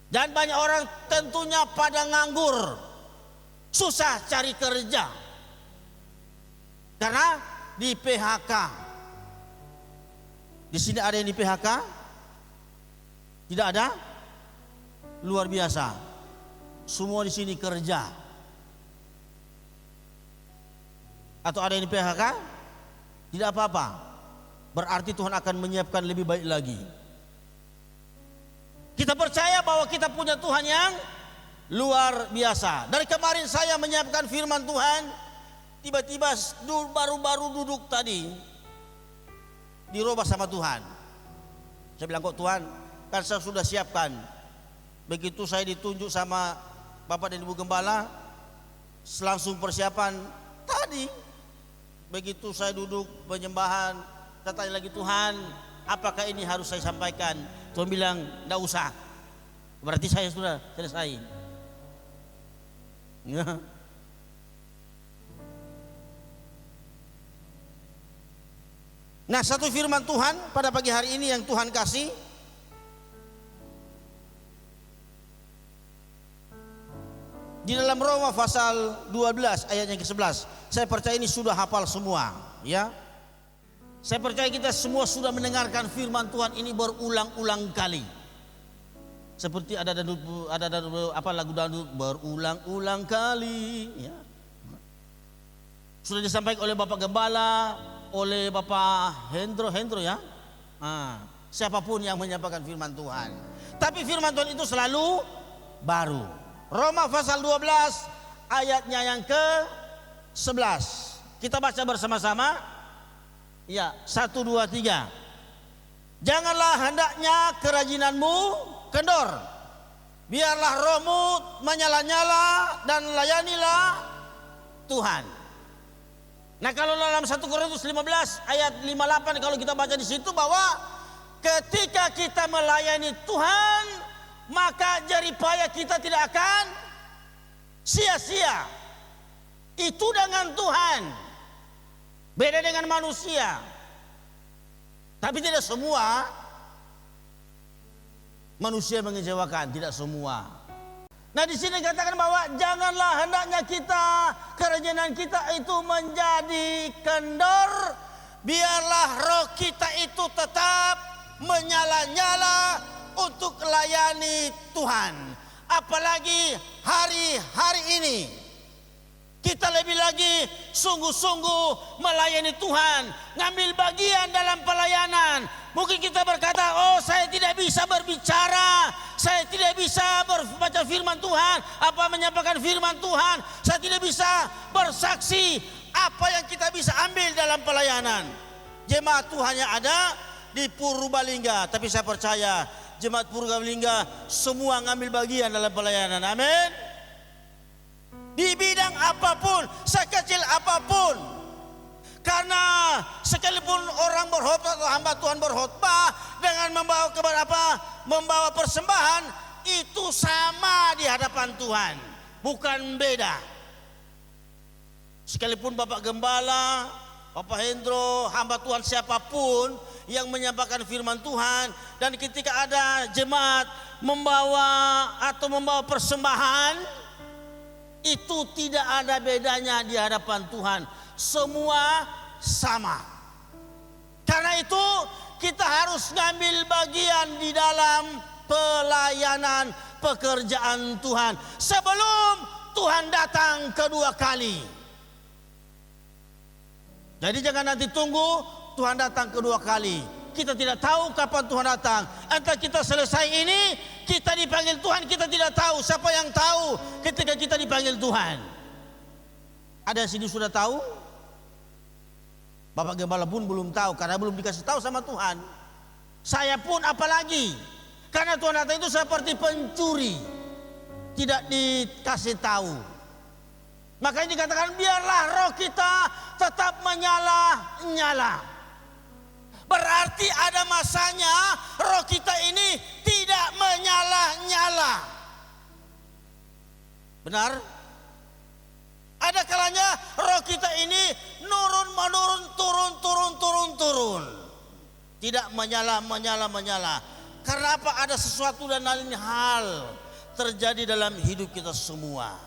Dan banyak orang tentunya pada nganggur, susah cari kerja. Karena di PHK. Di sini ada yang di PHK? Tidak ada? Luar biasa. Semua di sini kerja. Atau ada yang di PHK? Tidak apa-apa. Berarti Tuhan akan menyiapkan lebih baik lagi. Kita percaya bahwa kita punya Tuhan yang luar biasa. Dari kemarin saya menyiapkan firman Tuhan, tiba-tiba baru-baru duduk tadi dirubah sama Tuhan. Saya bilang, kok Tuhan, kan saya sudah siapkan. Begitu saya ditunjuk sama Bapak dan Ibu Gembala, langsung persiapan tadi. Begitu saya duduk penyembahan, saya tanya lagi, Tuhan, apakah ini harus saya sampaikan? Tuhan bilang, tidak usah. Berarti saya sudah selesai. Ya. Nah, satu firman Tuhan pada pagi hari ini yang Tuhan kasih, di dalam Roma pasal 12 ayat yang ke-11. Saya percaya ini sudah hafal semua, ya. Saya percaya kita semua sudah mendengarkan firman Tuhan ini berulang-ulang kali. Seperti ada lagu dangdut berulang-ulang kali, ya. Sudah disampaikan oleh Bapak Gembala, oleh Bapak Hendro ya. Siapapun yang menyampaikan firman Tuhan. Tapi firman Tuhan itu selalu baru. Roma pasal 12 ayatnya yang ke-11. Kita baca bersama-sama. Ya, 1, 2, 3. Janganlah hendaknya kerajinanmu kendor. Biarlah rohmu menyala-nyala dan layanilah Tuhan. Nah, kalau dalam 1 Korintus 15 ayat 58, kalau kita baca di situ bahwa ketika kita melayani Tuhan, maka jerih payah kita tidak akan sia-sia. Itu dengan Tuhan. Beda dengan manusia. Tapi tidak semua manusia mengecewakan, tidak semua. Nah, di sini katakan bahwa janganlah hendaknya kita, kerajinan kita itu menjadi kendor. Biarlah roh kita itu tetap menyala-nyala untuk melayani Tuhan. Apalagi hari-hari ini kita lebih lagi sungguh-sungguh melayani Tuhan, ngambil bagian dalam pelayanan. Mungkin kita berkata, oh saya tidak bisa berbicara, saya tidak bisa membaca firman Tuhan, menyampaikan firman Tuhan, saya tidak bisa bersaksi. Apa yang kita bisa ambil dalam pelayanan? Jemaat Tuhan yang ada di Purbalingga, tapi saya percaya jemaat Purbalingga semua ngambil bagian dalam pelayanan. Amin. Di bidang apapun, sekecil apapun. Karena sekalipun orang berkhotbah atau hamba Tuhan berkhotbah dengan membawa persembahan, itu sama di hadapan Tuhan, bukan beda. Sekalipun Bapak Gembala, Bapak Hendro, hamba Tuhan siapapun yang menyampaikan firman Tuhan, dan ketika ada jemaat membawa persembahan, itu tidak ada bedanya di hadapan Tuhan. Semua sama. Karena itu kita harus ngambil bagian di dalam pelayanan pekerjaan Tuhan sebelum Tuhan datang kedua kali. Jadi jangan nanti tunggu Tuhan datang kedua kali. Kita tidak tahu kapan Tuhan datang. Entah kita selesai ini, kita dipanggil Tuhan, kita tidak tahu. Siapa yang tahu ketika kita dipanggil Tuhan? Ada yang sini sudah tahu? Bapak Gembala pun belum tahu karena belum dikasih tahu sama Tuhan. Saya pun apalagi, karena Tuhan datang itu seperti pencuri, tidak dikasih tahu. Makanya dikatakan biarlah roh kita tetap menyala-nyala. Berarti ada masanya roh kita ini tidak menyala-nyala. Benar? Ada kalanya roh kita ini nurun menurun, turun. Tidak menyala. Karena apa? Ada sesuatu dan lain hal terjadi dalam hidup kita semua.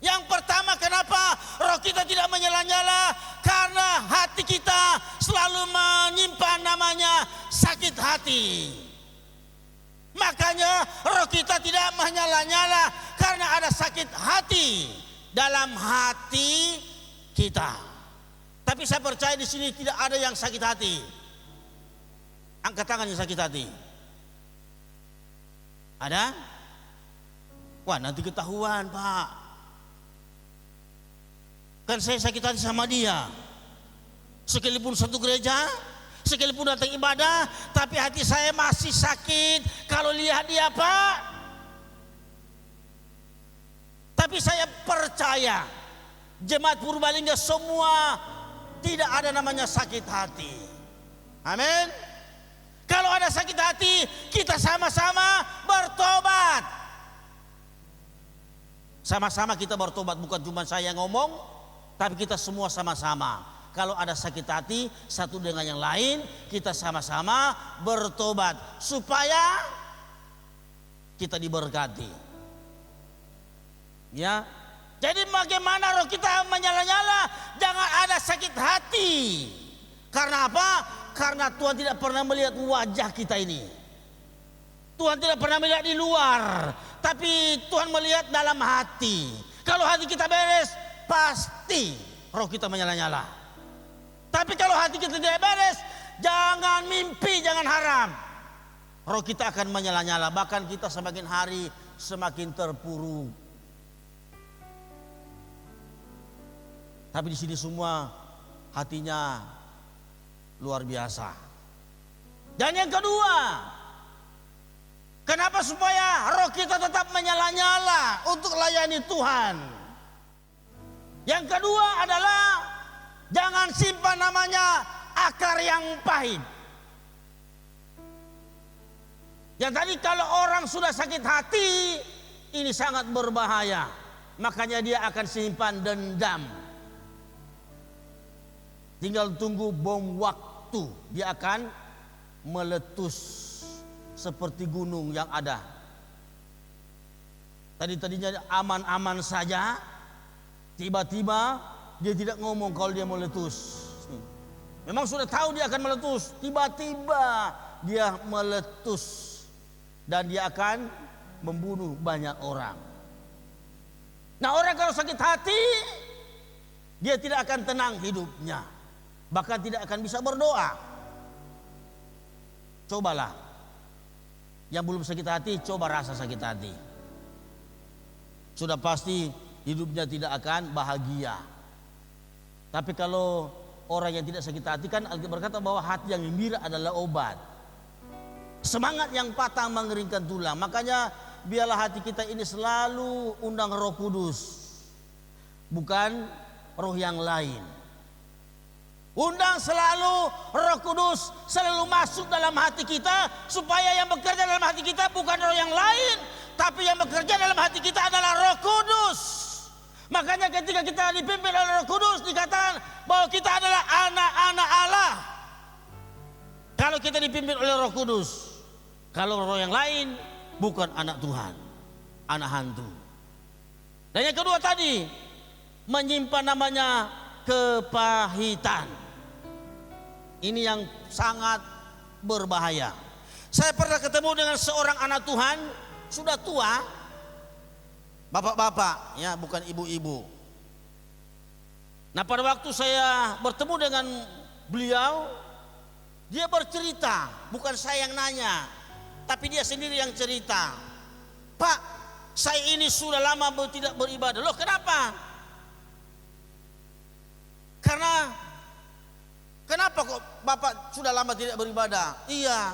Yang pertama, kenapa roh kita tidak menyala-nyala? Karena hati kita selalu menyimpan namanya sakit hati. Makanya roh kita tidak menyala-nyala karena ada sakit hati dalam hati kita. Tapi saya percaya di sini tidak ada yang sakit hati. Angkat tangan yang sakit hati. Ada? Wah, nanti ketahuan, Pak. Kan saya sakit hati sama dia. Sekalipun satu gereja, sekalipun datang ibadah, tapi hati saya masih sakit kalau lihat dia, Pak. Tapi saya percaya jemaat Purbalingga semua tidak ada namanya sakit hati. Amin. Kalau ada sakit hati, kita sama-sama bertobat. Sama-sama kita bertobat, bukan cuma saya yang ngomong, tapi kita semua sama-sama. Kalau ada sakit hati satu dengan yang lain, kita sama-sama bertobat supaya kita diberkati. Ya. Jadi bagaimana roh kita menyala-nyala? Jangan ada sakit hati. Karena apa? Karena Tuhan tidak pernah melihat wajah kita ini. Tuhan tidak pernah melihat di luar, tapi Tuhan melihat dalam hati. Kalau hati kita beres, pasti roh kita menyala-nyala. Tapi kalau hati kita tidak beres, jangan mimpi, jangan haram. Roh kita akan menyala-nyala, bahkan kita semakin hari semakin terpuruk. Tapi di sini semua hatinya luar biasa. Dan yang kedua, kenapa supaya roh kita tetap menyala-nyala untuk layani Tuhan? Yang kedua adalah jangan simpan namanya akar yang pahit. Yang tadi kalau orang sudah sakit hati, ini sangat berbahaya. Makanya dia akan simpan dendam. Tinggal tunggu bom waktu, dia akan meletus seperti gunung yang ada. Tadinya aman-aman saja, tiba-tiba dia tidak ngomong kalau dia meletus. Memang sudah tahu dia akan meletus, tiba-tiba dia meletus dan dia akan membunuh banyak orang. Nah, orang kalau sakit hati, dia tidak akan tenang hidupnya, bahkan tidak akan bisa berdoa. Cobalah, yang belum sakit hati, coba rasa sakit hati. Sudah pasti hidupnya tidak akan bahagia. Tapi kalau orang yang tidak sakit hati, kan Alkitab berkata bahwa hati yang gembira adalah obat. Semangat yang patah mengeringkan tulang. Makanya biarlah hati kita ini selalu undang Roh Kudus, bukan roh yang lain. Undang selalu Roh Kudus selalu masuk dalam hati kita, supaya yang bekerja dalam hati kita bukan roh yang lain, tapi yang bekerja dalam hati kita adalah Roh Kudus. Makanya ketika kita dipimpin oleh Roh Kudus, dikatakan bahwa kita adalah anak-anak Allah. Kalau kita dipimpin oleh Roh Kudus, kalau roh yang lain bukan anak Tuhan, anak hantu. Dan yang kedua tadi, menyimpan namanya kepahitan. Ini yang sangat berbahaya. Saya pernah ketemu dengan seorang anak Tuhan, sudah tua, bapak-bapak, ya, bukan ibu-ibu. Nah, pada waktu saya bertemu dengan beliau, dia bercerita, bukan saya yang nanya, tapi dia sendiri yang cerita. Pak, saya ini sudah lama tidak beribadah. Loh, kenapa? Kenapa kok Bapak sudah lama tidak beribadah? Iya.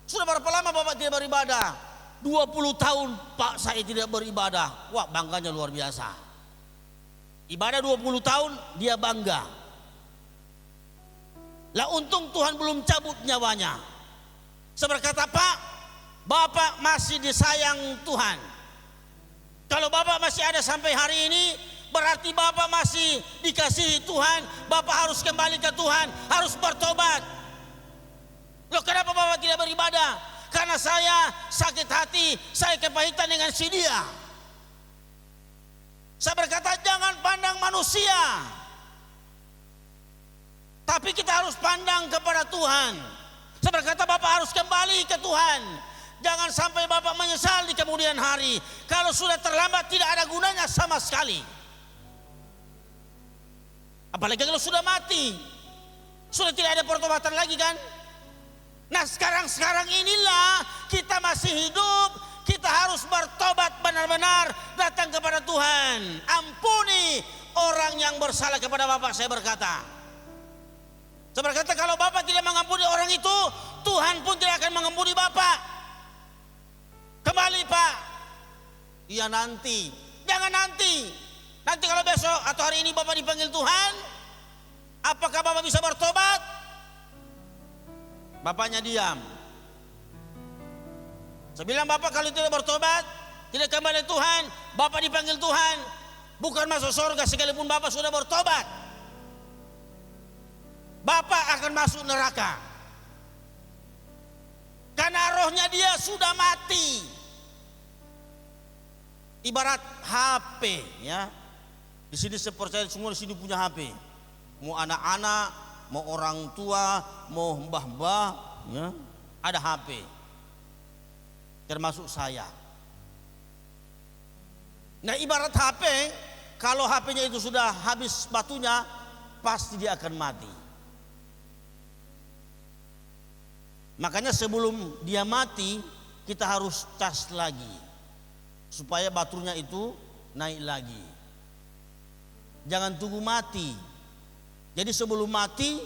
Sudah berapa lama Bapak tidak beribadah? 20 tahun Pak saya tidak beribadah. Wah, bangganya luar biasa. Ibadah 20 tahun dia bangga. Lah, untung Tuhan belum cabut nyawanya. Saya berkata, Pak, Bapak masih disayang Tuhan. Kalau Bapak masih ada sampai hari ini, berarti Bapak masih dikasihi Tuhan. Bapak harus kembali ke Tuhan, harus bertobat. Loh, kenapa Bapak tidak beribadah? Karena saya sakit hati, saya kepahitan dengan si dia. Saya berkata, jangan pandang manusia, tapi kita harus pandang kepada Tuhan. Saya berkata, Bapak harus kembali ke Tuhan. Jangan sampai Bapak menyesal di kemudian hari. Kalau sudah terlambat tidak ada gunanya sama sekali. Apalagi kalau sudah mati, sudah tidak ada pertobatan lagi kan. Nah, sekarang inilah kita masih hidup, kita harus bertobat benar-benar, datang kepada Tuhan. Ampuni orang yang bersalah kepada Bapak, saya berkata. Saya berkata, kalau Bapak tidak mengampuni orang itu, Tuhan pun tidak akan mengampuni Bapak. Kembali, Pak. Iya, nanti. Jangan nanti. Nanti kalau besok atau hari ini Bapak dipanggil Tuhan, apakah Bapak bisa bertobat? Bapaknya diam. Saya bilang, Bapak kalau tidak bertobat, tidak kembali Tuhan, Bapak dipanggil Tuhan, bukan masuk surga sekalipun Bapak sudah bertobat. Bapak akan masuk neraka. Karena rohnya dia sudah mati. Ibarat HP, ya. Di sini saya percaya semua di sini punya HP. Mau anak-anak, mau orang tua, mau mbah-mbah, ya, ada HP. Termasuk saya. Nah, ibarat HP, kalau HP-nya itu sudah habis batunya, pasti dia akan mati. Makanya sebelum dia mati, kita harus cas lagi, supaya baterainya itu naik lagi. Jangan tunggu mati. Jadi sebelum mati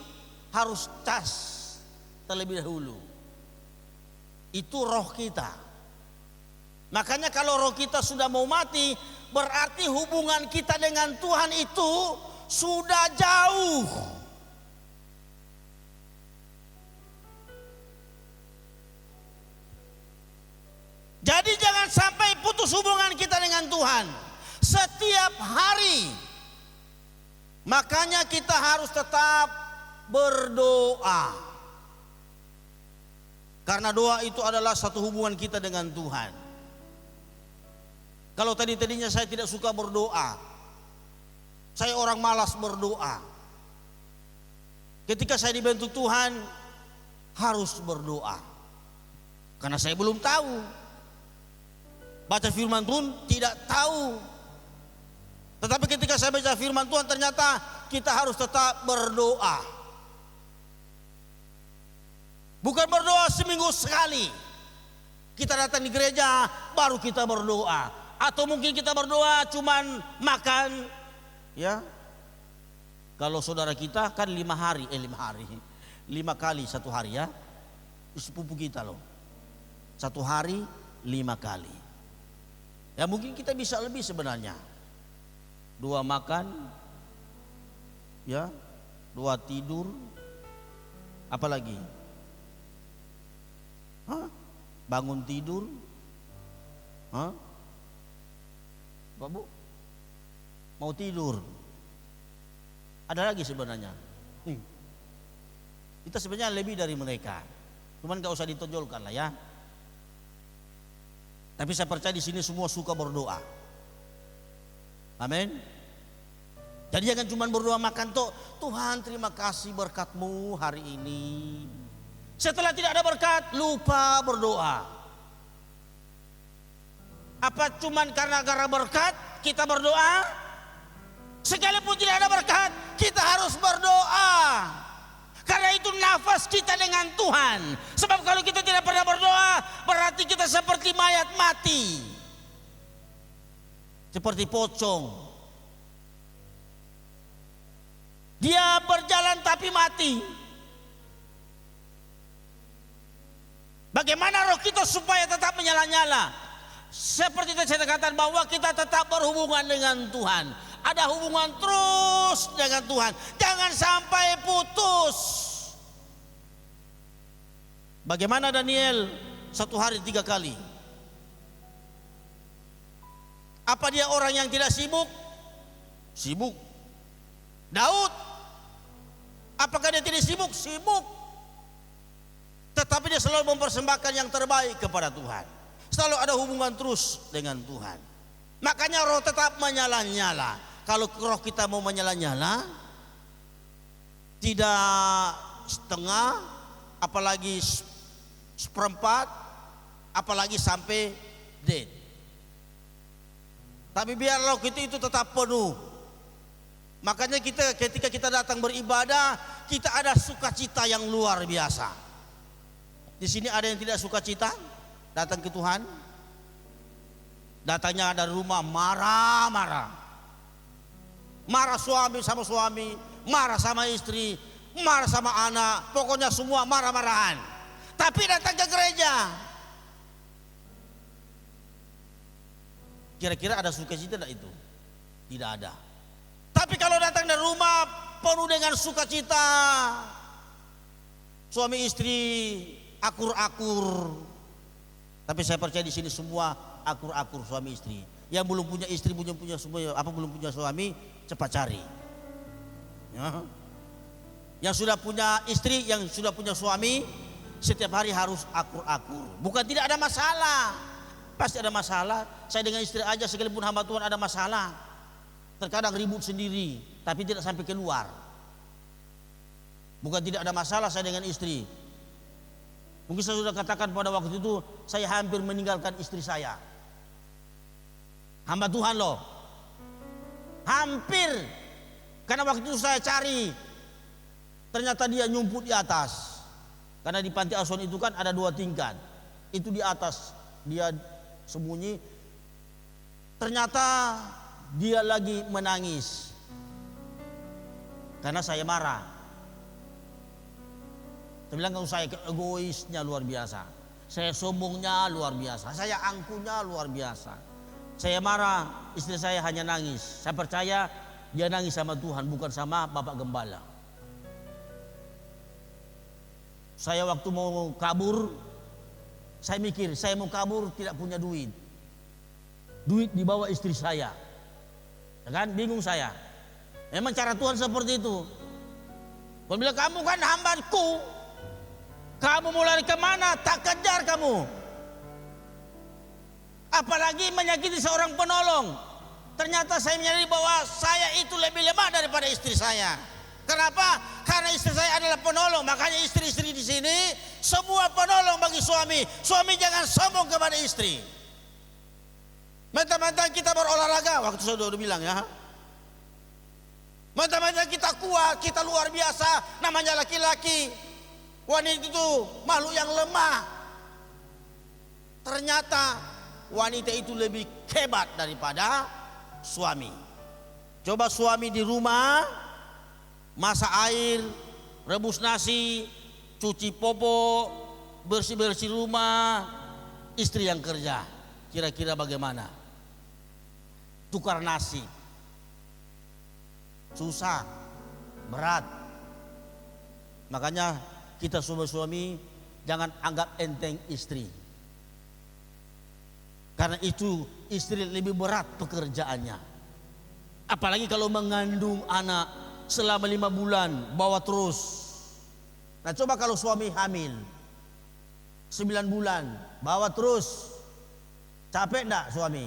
harus cas terlebih dahulu. Itu roh kita. Makanya kalau roh kita sudah mau mati, berarti hubungan kita dengan Tuhan itu sudah jauh. Jadi jangan sampai putus hubungan kita dengan Tuhan setiap hari. Makanya kita harus tetap berdoa. Karena doa itu adalah satu hubungan kita dengan Tuhan. Kalau tadinya saya tidak suka berdoa, saya orang malas berdoa. Ketika saya dibentuk Tuhan, harus berdoa. Karena saya belum tahu. Baca firman Tuhan tidak tahu. Tetapi ketika saya baca firman Tuhan, ternyata kita harus tetap berdoa. Bukan berdoa seminggu sekali. Kita datang di gereja baru kita berdoa. Atau mungkin kita berdoa cuman makan, ya. Kalau saudara kita kan 5 hari, 5 kali satu hari, ya. Sepupu kita loh. 1 hari 5 kali. Ya mungkin kita bisa lebih sebenarnya. 2 makan, ya, 2 tidur, apa lagi? Bangun tidur, Pak Bu, mau tidur. Ada lagi sebenarnya. Kita sebenarnya lebih dari mereka. Cuman gak usah ditonjolkan lah ya. Tapi saya percaya di sini semua suka berdoa. Amin. Jadi jangan cuma berdoa makan toh. Tuhan terima kasih berkat-Mu hari ini. Setelah tidak ada berkat, lupa berdoa. Apa cuman karena berkat kita berdoa? Sekalipun tidak ada berkat, kita harus berdoa. Karena itu nafas kita dengan Tuhan. Sebab kalau kita tidak pernah berdoa, berarti kita seperti mayat mati. Seperti pocong. Dia berjalan tapi mati. Bagaimana roh kita supaya tetap menyala-nyala? Seperti itu saya katakan bahwa kita tetap berhubungan dengan Tuhan. Ada hubungan terus dengan Tuhan. Jangan sampai putus. Bagaimana Daniel 1 hari 3 kali? Apa dia orang yang tidak sibuk? Sibuk. Daud, apakah dia tidak sibuk? Sibuk. Tetapi dia selalu mempersembahkan yang terbaik kepada Tuhan. Selalu ada hubungan terus dengan Tuhan. Makanya roh tetap menyala-nyala. Kalau roh kita mau menyala-nyala, tidak setengah, apalagi seperempat, apalagi sampai dead. Tapi biar roh kita itu tetap penuh. Makanya kita ketika kita datang beribadah, kita ada sukacita yang luar biasa. Di sini ada yang tidak sukacita datang ke Tuhan. Datangnya dari rumah marah-marah. Marah suami sama suami, marah sama istri, marah sama anak, pokoknya semua marah-marahan. Tapi datang ke gereja. Kira-kira ada sukacita tidak itu? Tidak ada. Tapi kalau datang dari rumah penuh dengan sukacita, suami istri akur-akur. Tapi saya percaya di sini semua akur-akur suami istri. Yang belum punya istri, belum punya suami, cepat cari. Ya. Yang sudah punya istri, yang sudah punya suami, setiap hari harus akur-akur. Bukan tidak ada masalah, pasti ada masalah. Saya dengan istri aja sekalipun hamba Tuhan ada masalah. Terkadang ribut sendiri, tapi tidak sampai keluar. Bukan tidak ada masalah saya dengan istri. Mungkin saya sudah katakan pada waktu itu, saya hampir meninggalkan istri saya. Hamba Tuhan loh. Hampir. Karena waktu itu saya cari, ternyata dia nyumput di atas. Karena di panti asuhan itu kan ada 2 tingkat. Itu di atas dia sembunyi. Ternyata dia lagi menangis. Karena saya marah. Saya bilang kalau saya egoisnya luar biasa. Saya sombongnya luar biasa. Saya angkuhnya luar biasa. Saya marah, istri saya hanya nangis. Saya percaya dia nangis sama Tuhan, bukan sama Bapak Gembala. Saya waktu mau kabur, saya mikir, saya mau kabur tidak punya duit. Duit dibawa istri saya. Ya kan, bingung saya. Memang cara Tuhan seperti itu. Tuhan bilang, kamu kan hambaku. Kamu mau lari kemana? Tak kejar kamu. Apalagi menyakiti seorang penolong. Ternyata saya menyadari bahwa saya itu lebih lemah daripada istri saya. Kenapa? Karena istri saya adalah penolong. Makanya istri-istri di sini semua penolong bagi suami. Suami jangan sombong kepada istri. Mentang-mentang kita berolahraga, waktu saya udah bilang ya. Mentang-mentang kita kuat, kita luar biasa, namanya laki-laki. Wanita itu makhluk yang lemah. Ternyata wanita itu lebih hebat daripada suami. Coba suami di rumah masak air, rebus nasi, cuci popok, bersih-bersih rumah, istri yang kerja. Kira-kira bagaimana? Tukar nasi. Susah, berat. Makanya kita suami jangan anggap enteng istri. Karena itu istri lebih berat pekerjaannya. Apalagi kalau mengandung anak selama 5 bulan, bawa terus. Nah coba kalau suami hamil 9 bulan, bawa terus, capek enggak suami?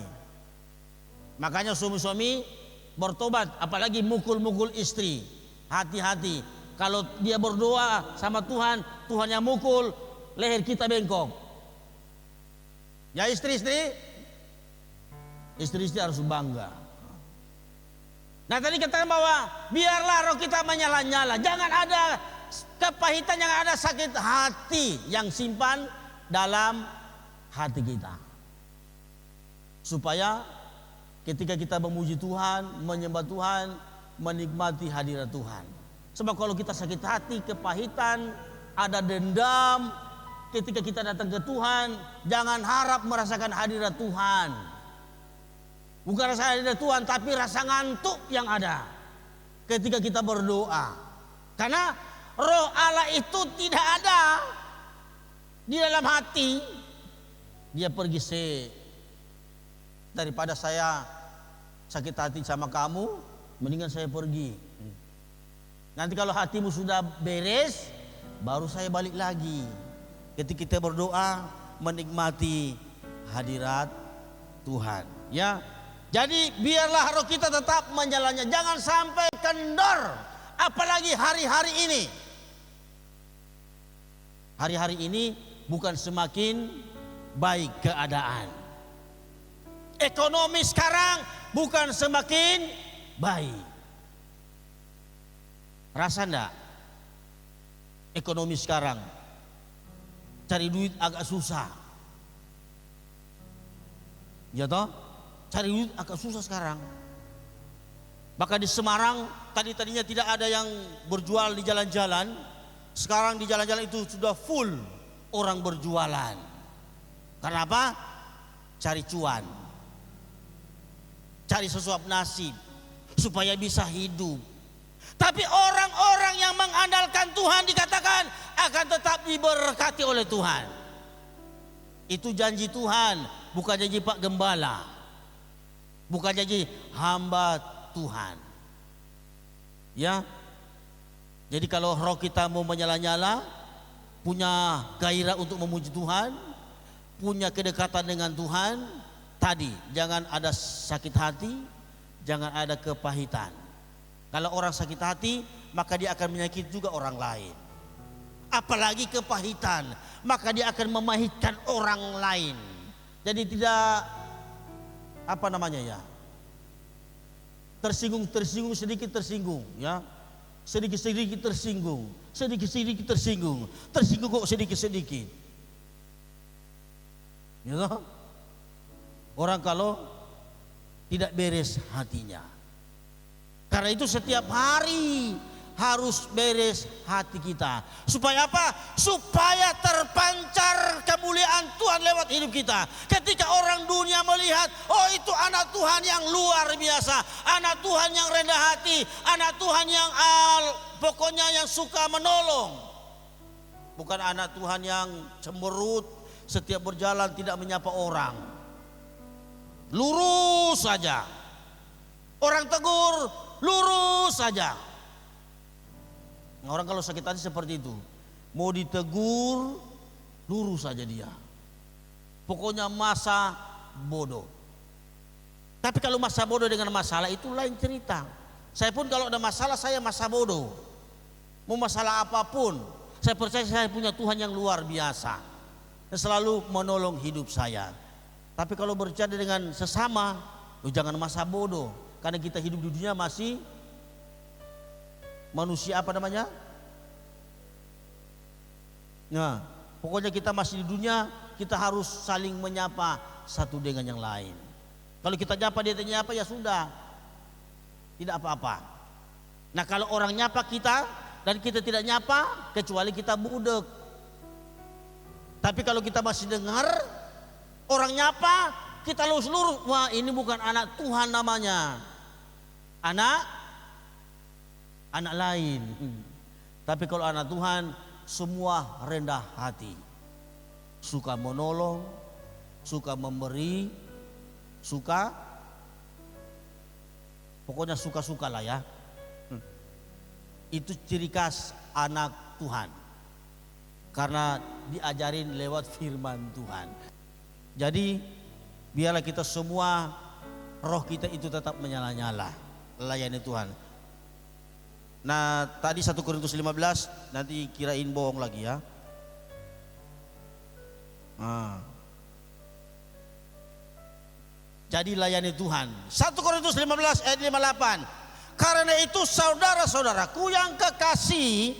Makanya suami-suami bertobat, apalagi mukul-mukul istri. Hati-hati, kalau dia berdoa sama Tuhan, Tuhan yang mukul, leher kita bengkok. Ya istri-istri, istri-istri harus bangga. Nah tadi katakan bahwa biarlah roh kita menyala-nyala, jangan ada kepahitan, yang ada sakit hati yang simpan dalam hati kita, supaya ketika kita memuji Tuhan, menyembah Tuhan, menikmati hadirat Tuhan. Sebab kalau kita sakit hati, kepahitan, ada dendam, ketika kita datang ke Tuhan, jangan harap merasakan hadirat Tuhan. Bukan rasa hadirat Tuhan, tapi rasa ngantuk yang ada ketika kita berdoa. Karena roh Allah itu tidak ada di dalam hati. Dia pergi daripada saya sakit hati sama kamu, mendingan saya pergi. Nanti kalau hatimu sudah beres, baru saya balik lagi. Ketika kita berdoa, menikmati hadirat Tuhan. Ya, jadi biarlah roh kita tetap menjalannya, jangan sampai kendor. Apalagi hari-hari ini. Hari-hari ini bukan semakin baik keadaan. Ekonomi sekarang bukan semakin baik. Rasa enggak? Ekonomi sekarang cari duit agak susah. Ya toh? Cari duit agak susah sekarang. Maka di Semarang tadinya tidak ada yang berjual di jalan-jalan. Sekarang di jalan-jalan itu sudah full orang berjualan. Karena apa? Cari cuan, cari sesuap nasib supaya bisa hidup. Tapi orang-orang yang mengandalkan Tuhan dikatakan akan tetap diberkati oleh Tuhan. Itu janji Tuhan, bukan janji Pak Gembala, bukan janji hamba Tuhan. Ya, jadi kalau roh kita mau menyala-nyala, punya gairah untuk memuji Tuhan, punya kedekatan dengan Tuhan, tadi jangan ada sakit hati, jangan ada kepahitan. Kalau orang sakit hati, maka dia akan menyakiti juga orang lain. Apalagi kepahitan, maka dia akan memahitkan orang lain. Jadi tidak tersinggung sedikit tersinggung, ya. Sedikit-sedikit tersinggung, sedikit-sedikit tersinggung kok sedikit-sedikit. Ya, orang kalau tidak beres hatinya. Karena itu setiap hari harus beres hati kita. Supaya apa? Supaya terpancar kemuliaan Tuhan lewat hidup kita. Ketika orang dunia melihat, oh itu anak Tuhan yang luar biasa, anak Tuhan yang rendah hati, anak Tuhan yang pokoknya yang suka menolong. Bukan anak Tuhan yang cemberut, setiap berjalan tidak menyapa orang, lurus saja. Orang tegur, lurus saja. Orang kalau sakit hati seperti itu, mau ditegur, lurus saja dia. Pokoknya masa bodoh. Tapi kalau masa bodoh dengan masalah itu lain cerita. Saya pun kalau ada masalah, saya masa bodoh. Mau masalah apapun, saya percaya saya punya Tuhan yang luar biasa, yang selalu menolong hidup saya. Tapi kalau bercanda dengan sesama, jangan masa bodoh. Karena kita hidup di dunia masih manusia Nah, pokoknya kita masih di dunia, kita harus saling menyapa satu dengan yang lain. Kalau kita nyapa dia nyapa, ya sudah, tidak apa-apa. Nah kalau orang nyapa kita dan kita tidak nyapa, kecuali kita budek. Tapi kalau kita masih dengar orang nyapa, kita lurus-lurus, wah ini bukan anak Tuhan namanya, anak lain. Tapi kalau anak Tuhan, semua rendah hati, suka menolong, suka memberi, pokoknya suka-suka lah ya. Itu ciri khas anak Tuhan. karena diajarin lewat firman Tuhan. Jadi biarlah kita semua, roh kita itu tetap menyala-nyala, layani Tuhan. Nah tadi 1 Korintus 15, nanti kirain bohong lagi ya. Jadi layani Tuhan. 1 Korintus 15 ayat 58. Karena itu saudara-saudaraku yang kekasih,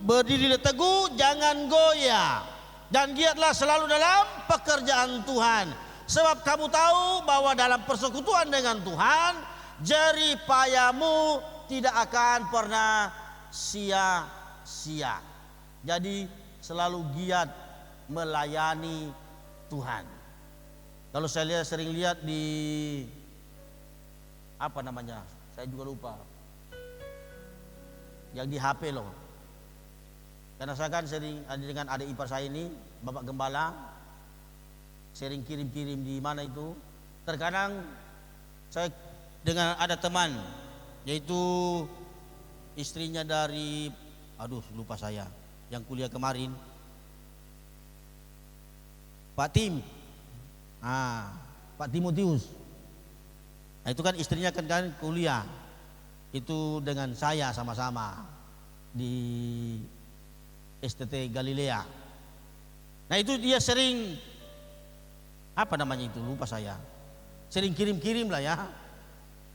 berdirilah teguh, jangan goyah, dan giatlah selalu dalam pekerjaan Tuhan. Sebab kamu tahu bahwa dalam persekutuan dengan Tuhan, jerih payamu tidak akan pernah sia-sia. Jadi selalu giat melayani Tuhan. Kalau saya sering lihat di apa namanya, saya juga lupa, yang di HP loh. Karena saya kan sering ada dengan adik ipar saya ini, Bapak Gembala, sering kirim-kirim di mana itu. Terkadang saya dengan ada teman, yaitu istrinya dari, lupa saya, yang kuliah kemarin, Pak Tim, Pak Timotius. Nah, itu kan istrinya kan kuliah itu dengan saya sama-sama di STT Galilea. Nah itu dia sering apa namanya itu, lupa saya, sering kirim-kirim lah ya.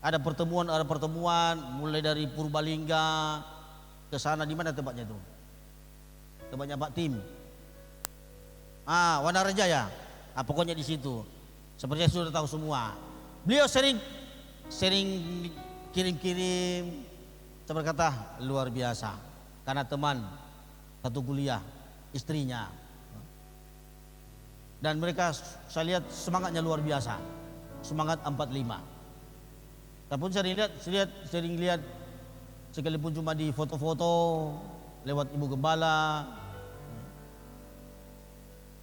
Ada pertemuan mulai dari Purbalingga ke sana. Di mana tempatnya itu? Tempatnya Pak Tim. Wanareja ya. Pokoknya di situ. Sepertinya sudah tahu semua. Beliau sering kirim-kirim. Saya berkata luar biasa. Karena teman satu kuliah, istrinya. Dan mereka saya lihat semangatnya luar biasa. Semangat 45. Tapi sering lihat sekalipun cuma di foto-foto lewat Ibu Gembala.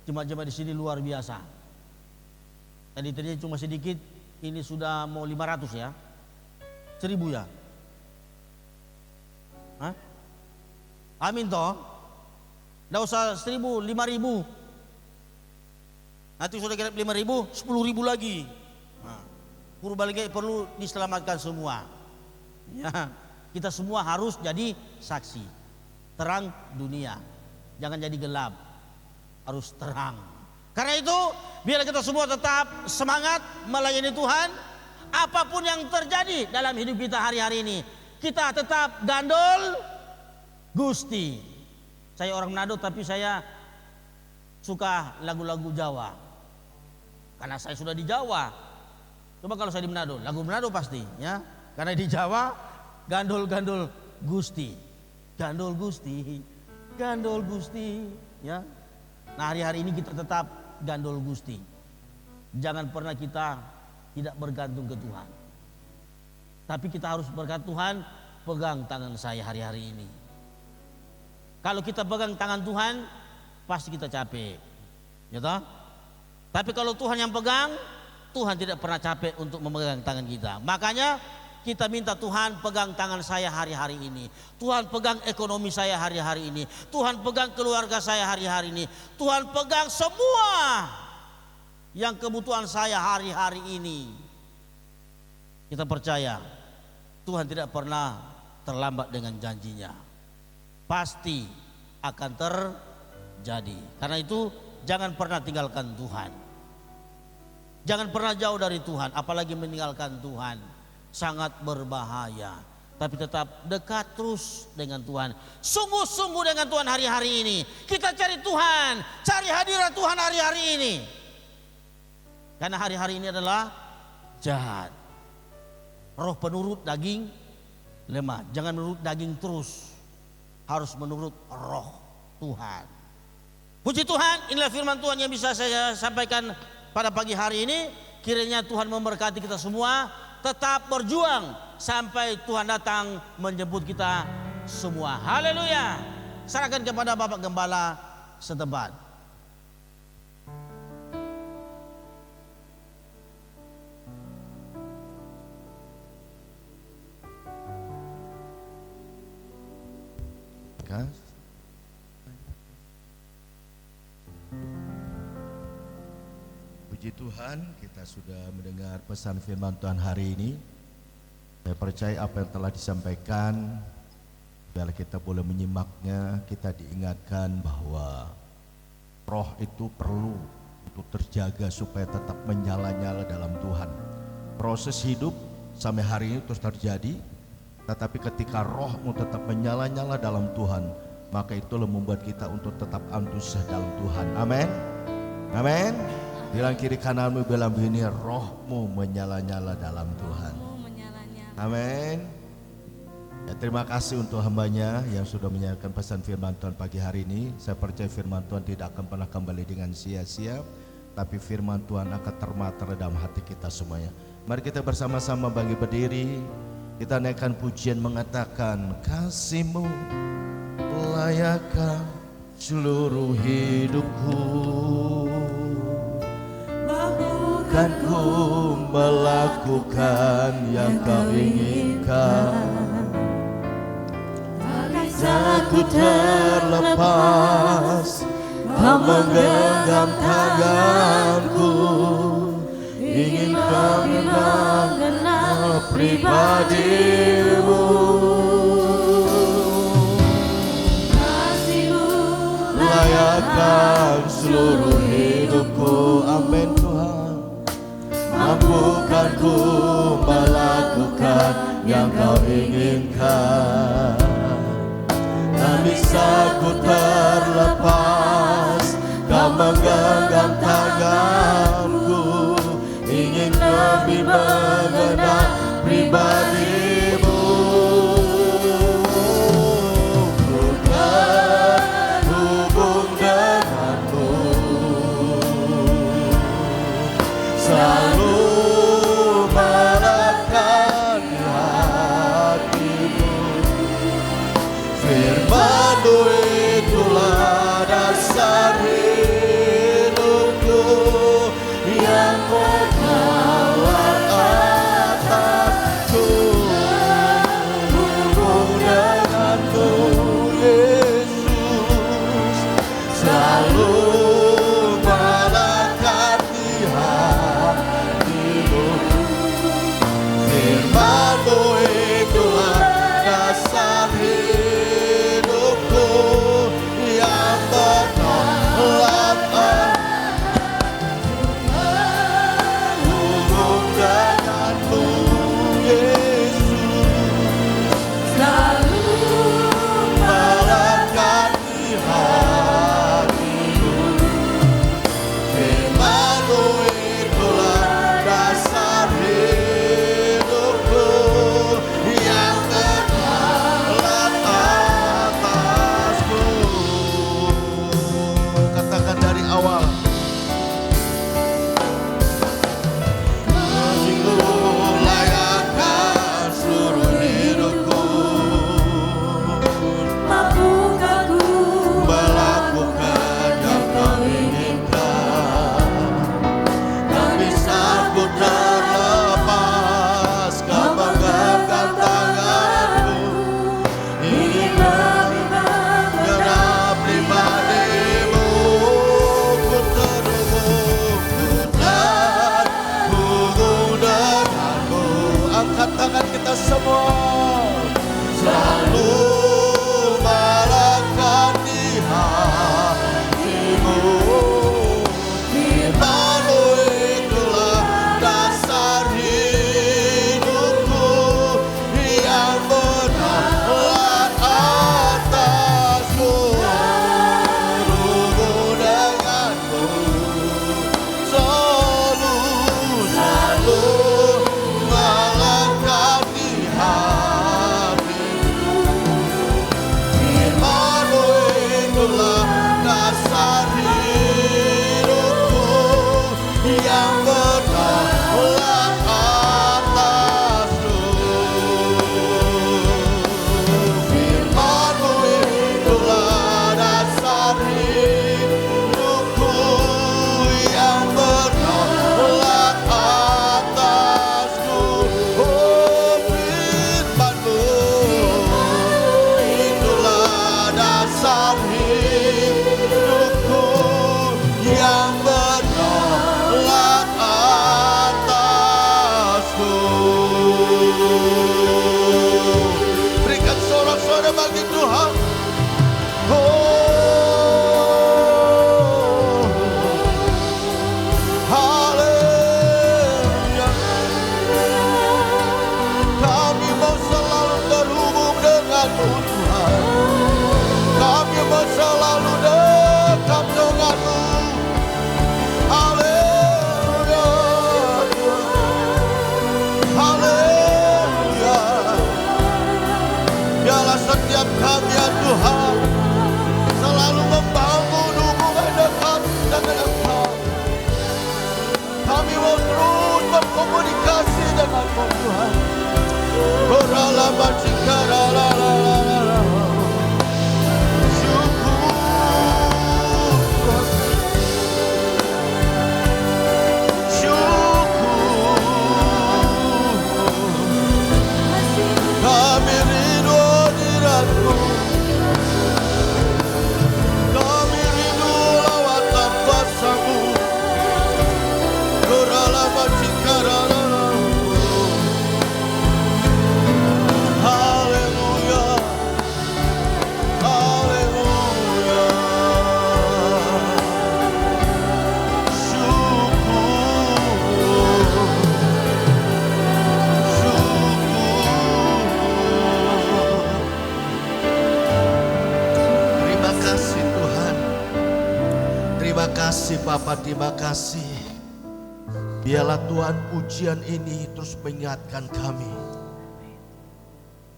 Jemaat-jemaat di sini luar biasa. Tadi cuma sedikit, ini sudah mau 500 ya. 1000 ya. Amin toh. Nggak usah 1000, 5000. Nanti sudah kira 5000, 10.000 lagi. Purbalingga perlu diselamatkan semua. Ya, kita semua harus jadi saksi. Terang dunia. Jangan jadi gelap. Harus terang. Karena itu biar kita semua tetap semangat melayani Tuhan. Apapun yang terjadi dalam hidup kita hari-hari ini, kita tetap gandol Gusti. Saya orang Manado tapi saya suka lagu-lagu Jawa. Karena saya sudah di Jawa. Coba kalau saya di Manado, lagu Manado pasti ya. Karena di Jawa gandol-gandol Gusti. Gandol Gusti. Gandol Gusti ya. Nah hari-hari ini kita tetap gandol Gusti. Jangan pernah kita tidak bergantung ke Tuhan. Tapi kita harus berkata, Tuhan pegang tangan saya hari-hari ini. Kalau kita pegang tangan Tuhan, pasti kita capek. Ya toh? Tapi kalau Tuhan yang pegang, Tuhan tidak pernah capek untuk memegang tangan kita. Makanya kita minta Tuhan pegang tangan saya hari-hari ini. Tuhan pegang ekonomi saya hari-hari ini. Tuhan pegang keluarga saya hari-hari ini. Tuhan pegang semua yang kebutuhan saya hari-hari ini. Kita percaya Tuhan tidak pernah terlambat dengan janjinya. Pasti akan terjadi. Karena itu jangan pernah tinggalkan Tuhan. Jangan pernah jauh dari Tuhan, apalagi meninggalkan Tuhan. Sangat berbahaya. Tapi tetap dekat terus dengan Tuhan. Sungguh-sungguh dengan Tuhan hari-hari ini. Kita cari Tuhan, cari hadirat Tuhan hari-hari ini. Karena hari-hari ini adalah jahat. Roh penurut daging lemah. Jangan menurut daging terus. Harus menurut roh Tuhan. Puji Tuhan, inilah firman Tuhan yang bisa saya sampaikan pada pagi hari ini. Kiranya Tuhan memberkati kita semua. Tetap berjuang sampai Tuhan datang menjemput kita semua. Haleluya. Serahkan kepada Bapak Gembala setempat. Puji Tuhan, kita sudah mendengar pesan firman Tuhan hari ini. Saya percaya apa yang telah disampaikan, biar kita boleh menyimaknya, kita diingatkan bahwa roh itu perlu untuk terjaga supaya tetap menyala-nyala dalam Tuhan. Proses hidup sampai hari ini terus terjadi, tetapi ketika rohmu tetap menyala-nyala dalam Tuhan, maka itulah membuat kita untuk tetap antusias dalam Tuhan. Amin. Amin. Bilang kiri kananmu, bilang begini, rohmu menyala-nyala dalam Tuhan. Amin. Ya, terima kasih untuk hambanya yang sudah menyampaikan pesan firman Tuhan pagi hari ini. Saya percaya firman Tuhan tidak akan pernah kembali dengan sia-sia, tapi firman Tuhan akan termata dalam hati kita semuanya. Mari kita bersama-sama bangkit berdiri. Kita naikkan pujian mengatakan, kasih-Mu layakkan seluruh hidupku. Kan ku melakukan yang Kau inginkan. Aku terlepas, Kau menggenggam tanganku. Ingin Kau mengenal pribadi-Mu. Layakkan seluruh hidupku. Amin Tuhan. Mampukan ku melakukan yang Kau inginkan. Tak bisa ku terlepas, Kau menggenggam tanganku. Ingin lebih mengenal pribadi-Mu. Ku terhubung denganmu, selalu melekat di hatimu. Firman-Mu itulah dasar hidupku, yang mengawal atasku. Hubung denganmu Yesus, selalu melekat di hatimu. Firman-Mu itulah dasar hidupku, yang menolak hubung denganmu Yesus, selalu melekat di hatimu. Firman-Mu itulah dasar hidupku, yang menolak atasku. Katakan dari awal. Kasih-Mu layakkan seluruh hidupku. Mampukan ku Melakukan yang Kau inginkan. Tak bisa ku terlepas, Kau menggenggam tanganku. Ingin lebih mengenal pribadi-Mu. Ku terhubung denganmu. Angkat tangan kita semua. Selalu melekat di hatimu. Firman-Mu itulah dasar hidupku, yang menolak atasku. Hubung denganmu, selalu melekat di hatimu. Firman-Mu itulah dasar hidupku, yang menolak atasku. Firman-Mu itulah dasar hidupku, yang menolak atasku. Oh, firman-Mu itulah dasar hidupku, yang menolak hamba-Mu Tuhan. Beralabacikaralalalala. Syukur Tuhan. Syukur. Kami rindu hadirat-Mu. Kami rindu lawatan kuasa-Mu. Beralabacikaralalalala. Haleluya, haleluya. Syukur, syukur. Terima kasih Tuhan. Terima kasih Bapa, terima kasih. Biarlah Tuhan ujian ini terus mengingatkan kami.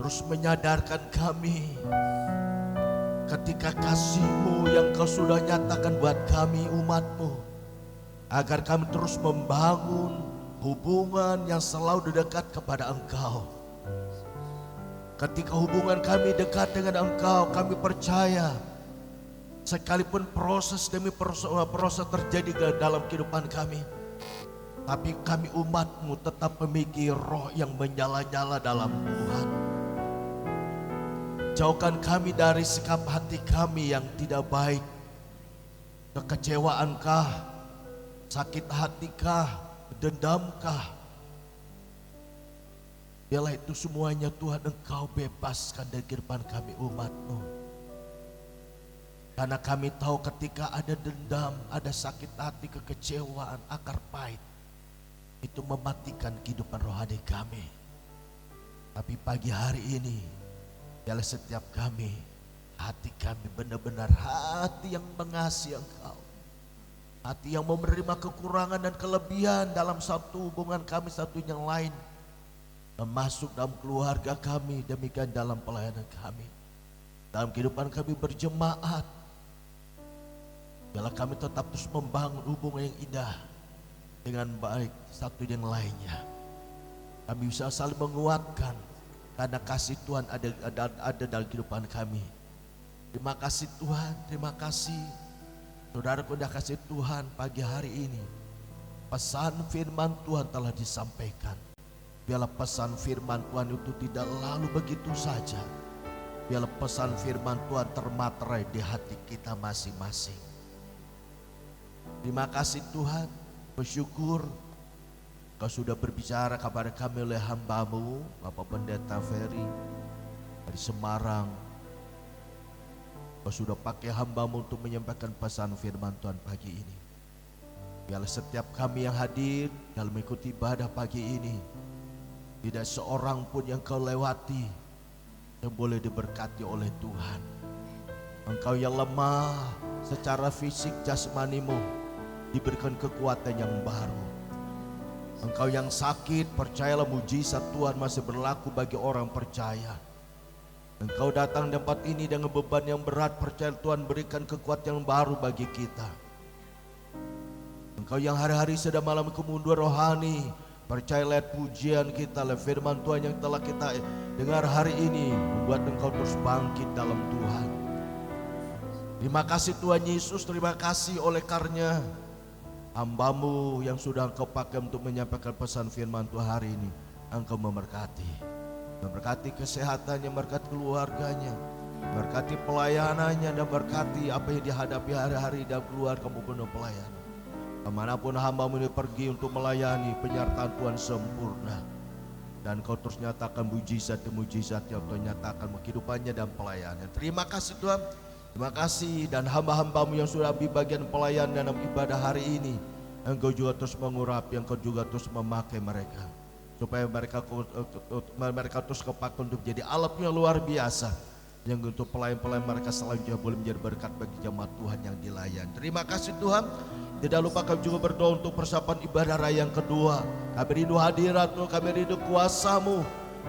Terus menyadarkan kami ketika kasih-Mu yang Kau sudah nyatakan buat kami umat-Mu, agar kami terus membangun hubungan yang selalu dekat kepada Engkau. Ketika hubungan kami dekat dengan Engkau, kami percaya sekalipun proses demi proses terjadi dalam kehidupan kami, tapi kami umat-Mu tetap memiliki roh yang menyala-nyala dalam Tuhan. Jauhkan kami dari sikap hati kami yang tidak baik. Kekecewaankah, sakit hatikah, dendamkah. Biarlah itu semuanya Tuhan Engkau bebaskan dari kehidupan kami umat-Mu. Karena kami tahu ketika ada dendam, ada sakit hati, kekecewaan, akar pahit, itu mematikan kehidupan rohani kami. Tapi pagi hari ini, biarlah setiap kami, hati kami benar-benar hati yang mengasihi Engkau. Hati yang mau menerima kekurangan dan kelebihan dalam satu hubungan kami satu yang lain. Masuk dalam keluarga kami, demikian dalam pelayanan kami. Dalam kehidupan kami berjemaat. Biarlah kami tetap terus membangun hubungan yang indah dengan baik satu yang lainnya. Kami bisa saling menguatkan. Karena kasih Tuhan ada dalam kehidupan kami. Terima kasih Tuhan, terima kasih. Saudaraku, udah kasih Tuhan pagi hari ini. Pesan firman Tuhan telah disampaikan. Biarlah pesan firman Tuhan itu tidak lalu begitu saja. Biarlah pesan firman Tuhan termaterai di hati kita masing-masing. Terima kasih Tuhan, bersyukur Kau sudah berbicara kepada kami oleh hamba-Mu, Bapak Pendeta Ferry dari Semarang. Kau sudah pakai hamba-Mu untuk menyampaikan pesan firman Tuhan pagi ini. Biarlah setiap kami yang hadir dalam mengikuti ibadah pagi ini, tidak seorang pun yang Kau lewati yang boleh diberkati oleh Tuhan. Engkau yang lemah secara fisik jasmanimu diberikan kekuatan yang baru. Engkau yang sakit, percayalah mujizat Tuhan masih berlaku bagi orang percaya. Engkau datang di tempat ini dengan beban yang berat, percaya Tuhan berikan kekuatan yang baru bagi kita. Engkau yang hari-hari sedang malam kemunduan rohani, percaya lihat pujian kita, lihat firman Tuhan yang telah kita dengar hari ini, membuat engkau terus bangkit dalam Tuhan. Terima kasih Tuhan Yesus, terima kasih oleh karena hamba-Mu yang sudah Engkau pakai untuk menyampaikan pesan firman Tuhan hari ini. Engkau memberkati kesehatannya, memberkati keluarganya, memberkati pelayanannya, dan berkati apa yang dihadapi hari-hari dalam keluarga maupun pelayanan. Kemanapun hamba-Mu ini pergi untuk melayani, penyertaan Tuhan sempurna. Dan Kau terus nyatakan mujizat demi mujizat yang Kau nyatakan kehidupannya dan pelayanan. Terima kasih Tuhan. Terima kasih, dan hamba-hamba-Mu yang sudah di bagian pelayanan dalam ibadah hari ini, Engkau juga terus mengurapi, Engkau juga terus memakai mereka, supaya mereka terus kepakai untuk jadi alatnya luar biasa, yang untuk pelayan-pelayan mereka selanjutnya boleh menjadi berkat bagi jemaat Tuhan yang dilayan. Terima kasih Tuhan. Tidak lupa kami juga berdoa untuk persiapan ibadah raya yang kedua. Kami rindu hadirat-Mu, kami rindu kuasa-Mu,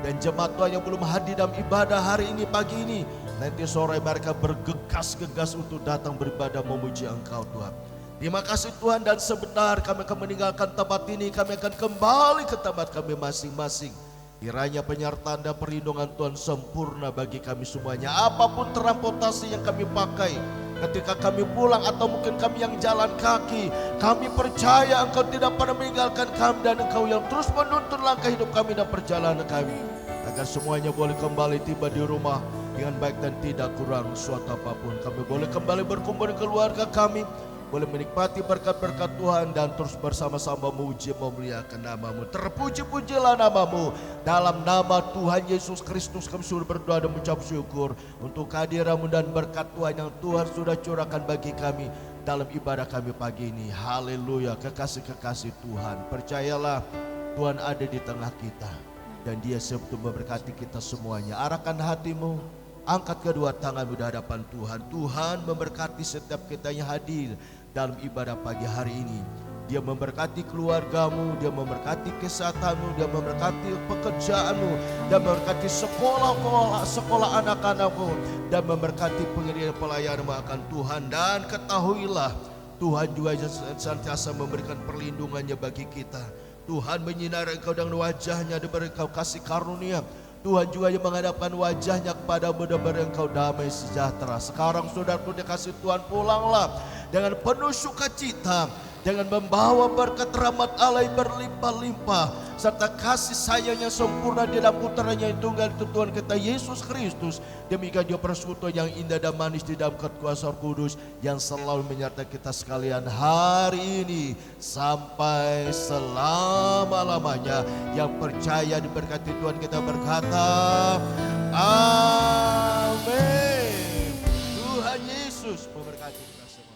dan jemaat Tuhan yang belum hadir dalam ibadah hari ini, pagi ini, nanti sore mereka bergegas-gegas untuk datang beribadah memuji Engkau Tuhan. Terima kasih Tuhan, dan sebentar kami akan meninggalkan tempat ini, kami akan kembali ke tempat kami masing-masing. Kiranya penyertaan dan perlindungan Tuhan sempurna bagi kami semuanya. Apapun transportasi yang kami pakai, ketika kami pulang atau mungkin kami yang jalan kaki, kami percaya Engkau tidak pernah meninggalkan kami, dan Engkau yang terus menuntun langkah hidup kami dan perjalanan kami, agar semuanya boleh kembali tiba di rumah dengan baik dan tidak kurang suatu apapun. Kami boleh kembali berkumpul dengan keluarga kami, boleh menikmati berkat-berkat Tuhan, dan terus bersama-sama memuji memuliakan nama-Mu. Terpuji-pujilah nama-Mu. Dalam nama Tuhan Yesus Kristus kami sudah berdoa dan mengucap syukur untuk kehadiran-Mu dan berkat Tuhan yang Tuhan sudah curahkan bagi kami dalam ibadah kami pagi ini. Haleluya. Kekasih-kekasih Tuhan, percayalah Tuhan ada di tengah kita, dan Dia sebetulnya memberkati kita semuanya. Arahkan hatimu, angkat kedua tanganmu di hadapan Tuhan. Tuhan memberkati setiap kita yang hadir dalam ibadah pagi hari ini. Dia memberkati keluargamu, Dia memberkati kesehatanmu, Dia memberkati pekerjaanmu, Dia memberkati sekolah anak-anakmu, dan memberkati pengirian pelayananmu akan Tuhan. Dan ketahuilah, Tuhan juga senantiasa memberikan perlindungannya bagi kita. Tuhan menyinari engkau dengan wajahnya, diberi engkau kasih karunia. Tuhan juga yang menghadapkan wajahnya kepadamu dan beri engkau damai sejahtera. Sekarang saudaraku dikasih Tuhan, pulanglah dengan penuh sukacita, dengan membawa berkat rahmat Allah yang berlimpah-limpah, serta kasih sayang yang sempurna di dalam putranya yang tunggal itu Tuhan kita Yesus Kristus. Demikian dia persekutuan yang indah dan manis di dalam kuasa Roh Kudus yang selalu menyertai kita sekalian hari ini sampai selama-lamanya. Yang percaya diberkati Tuhan kita berkata amin. Tuhan Yesus memberkati kita semua.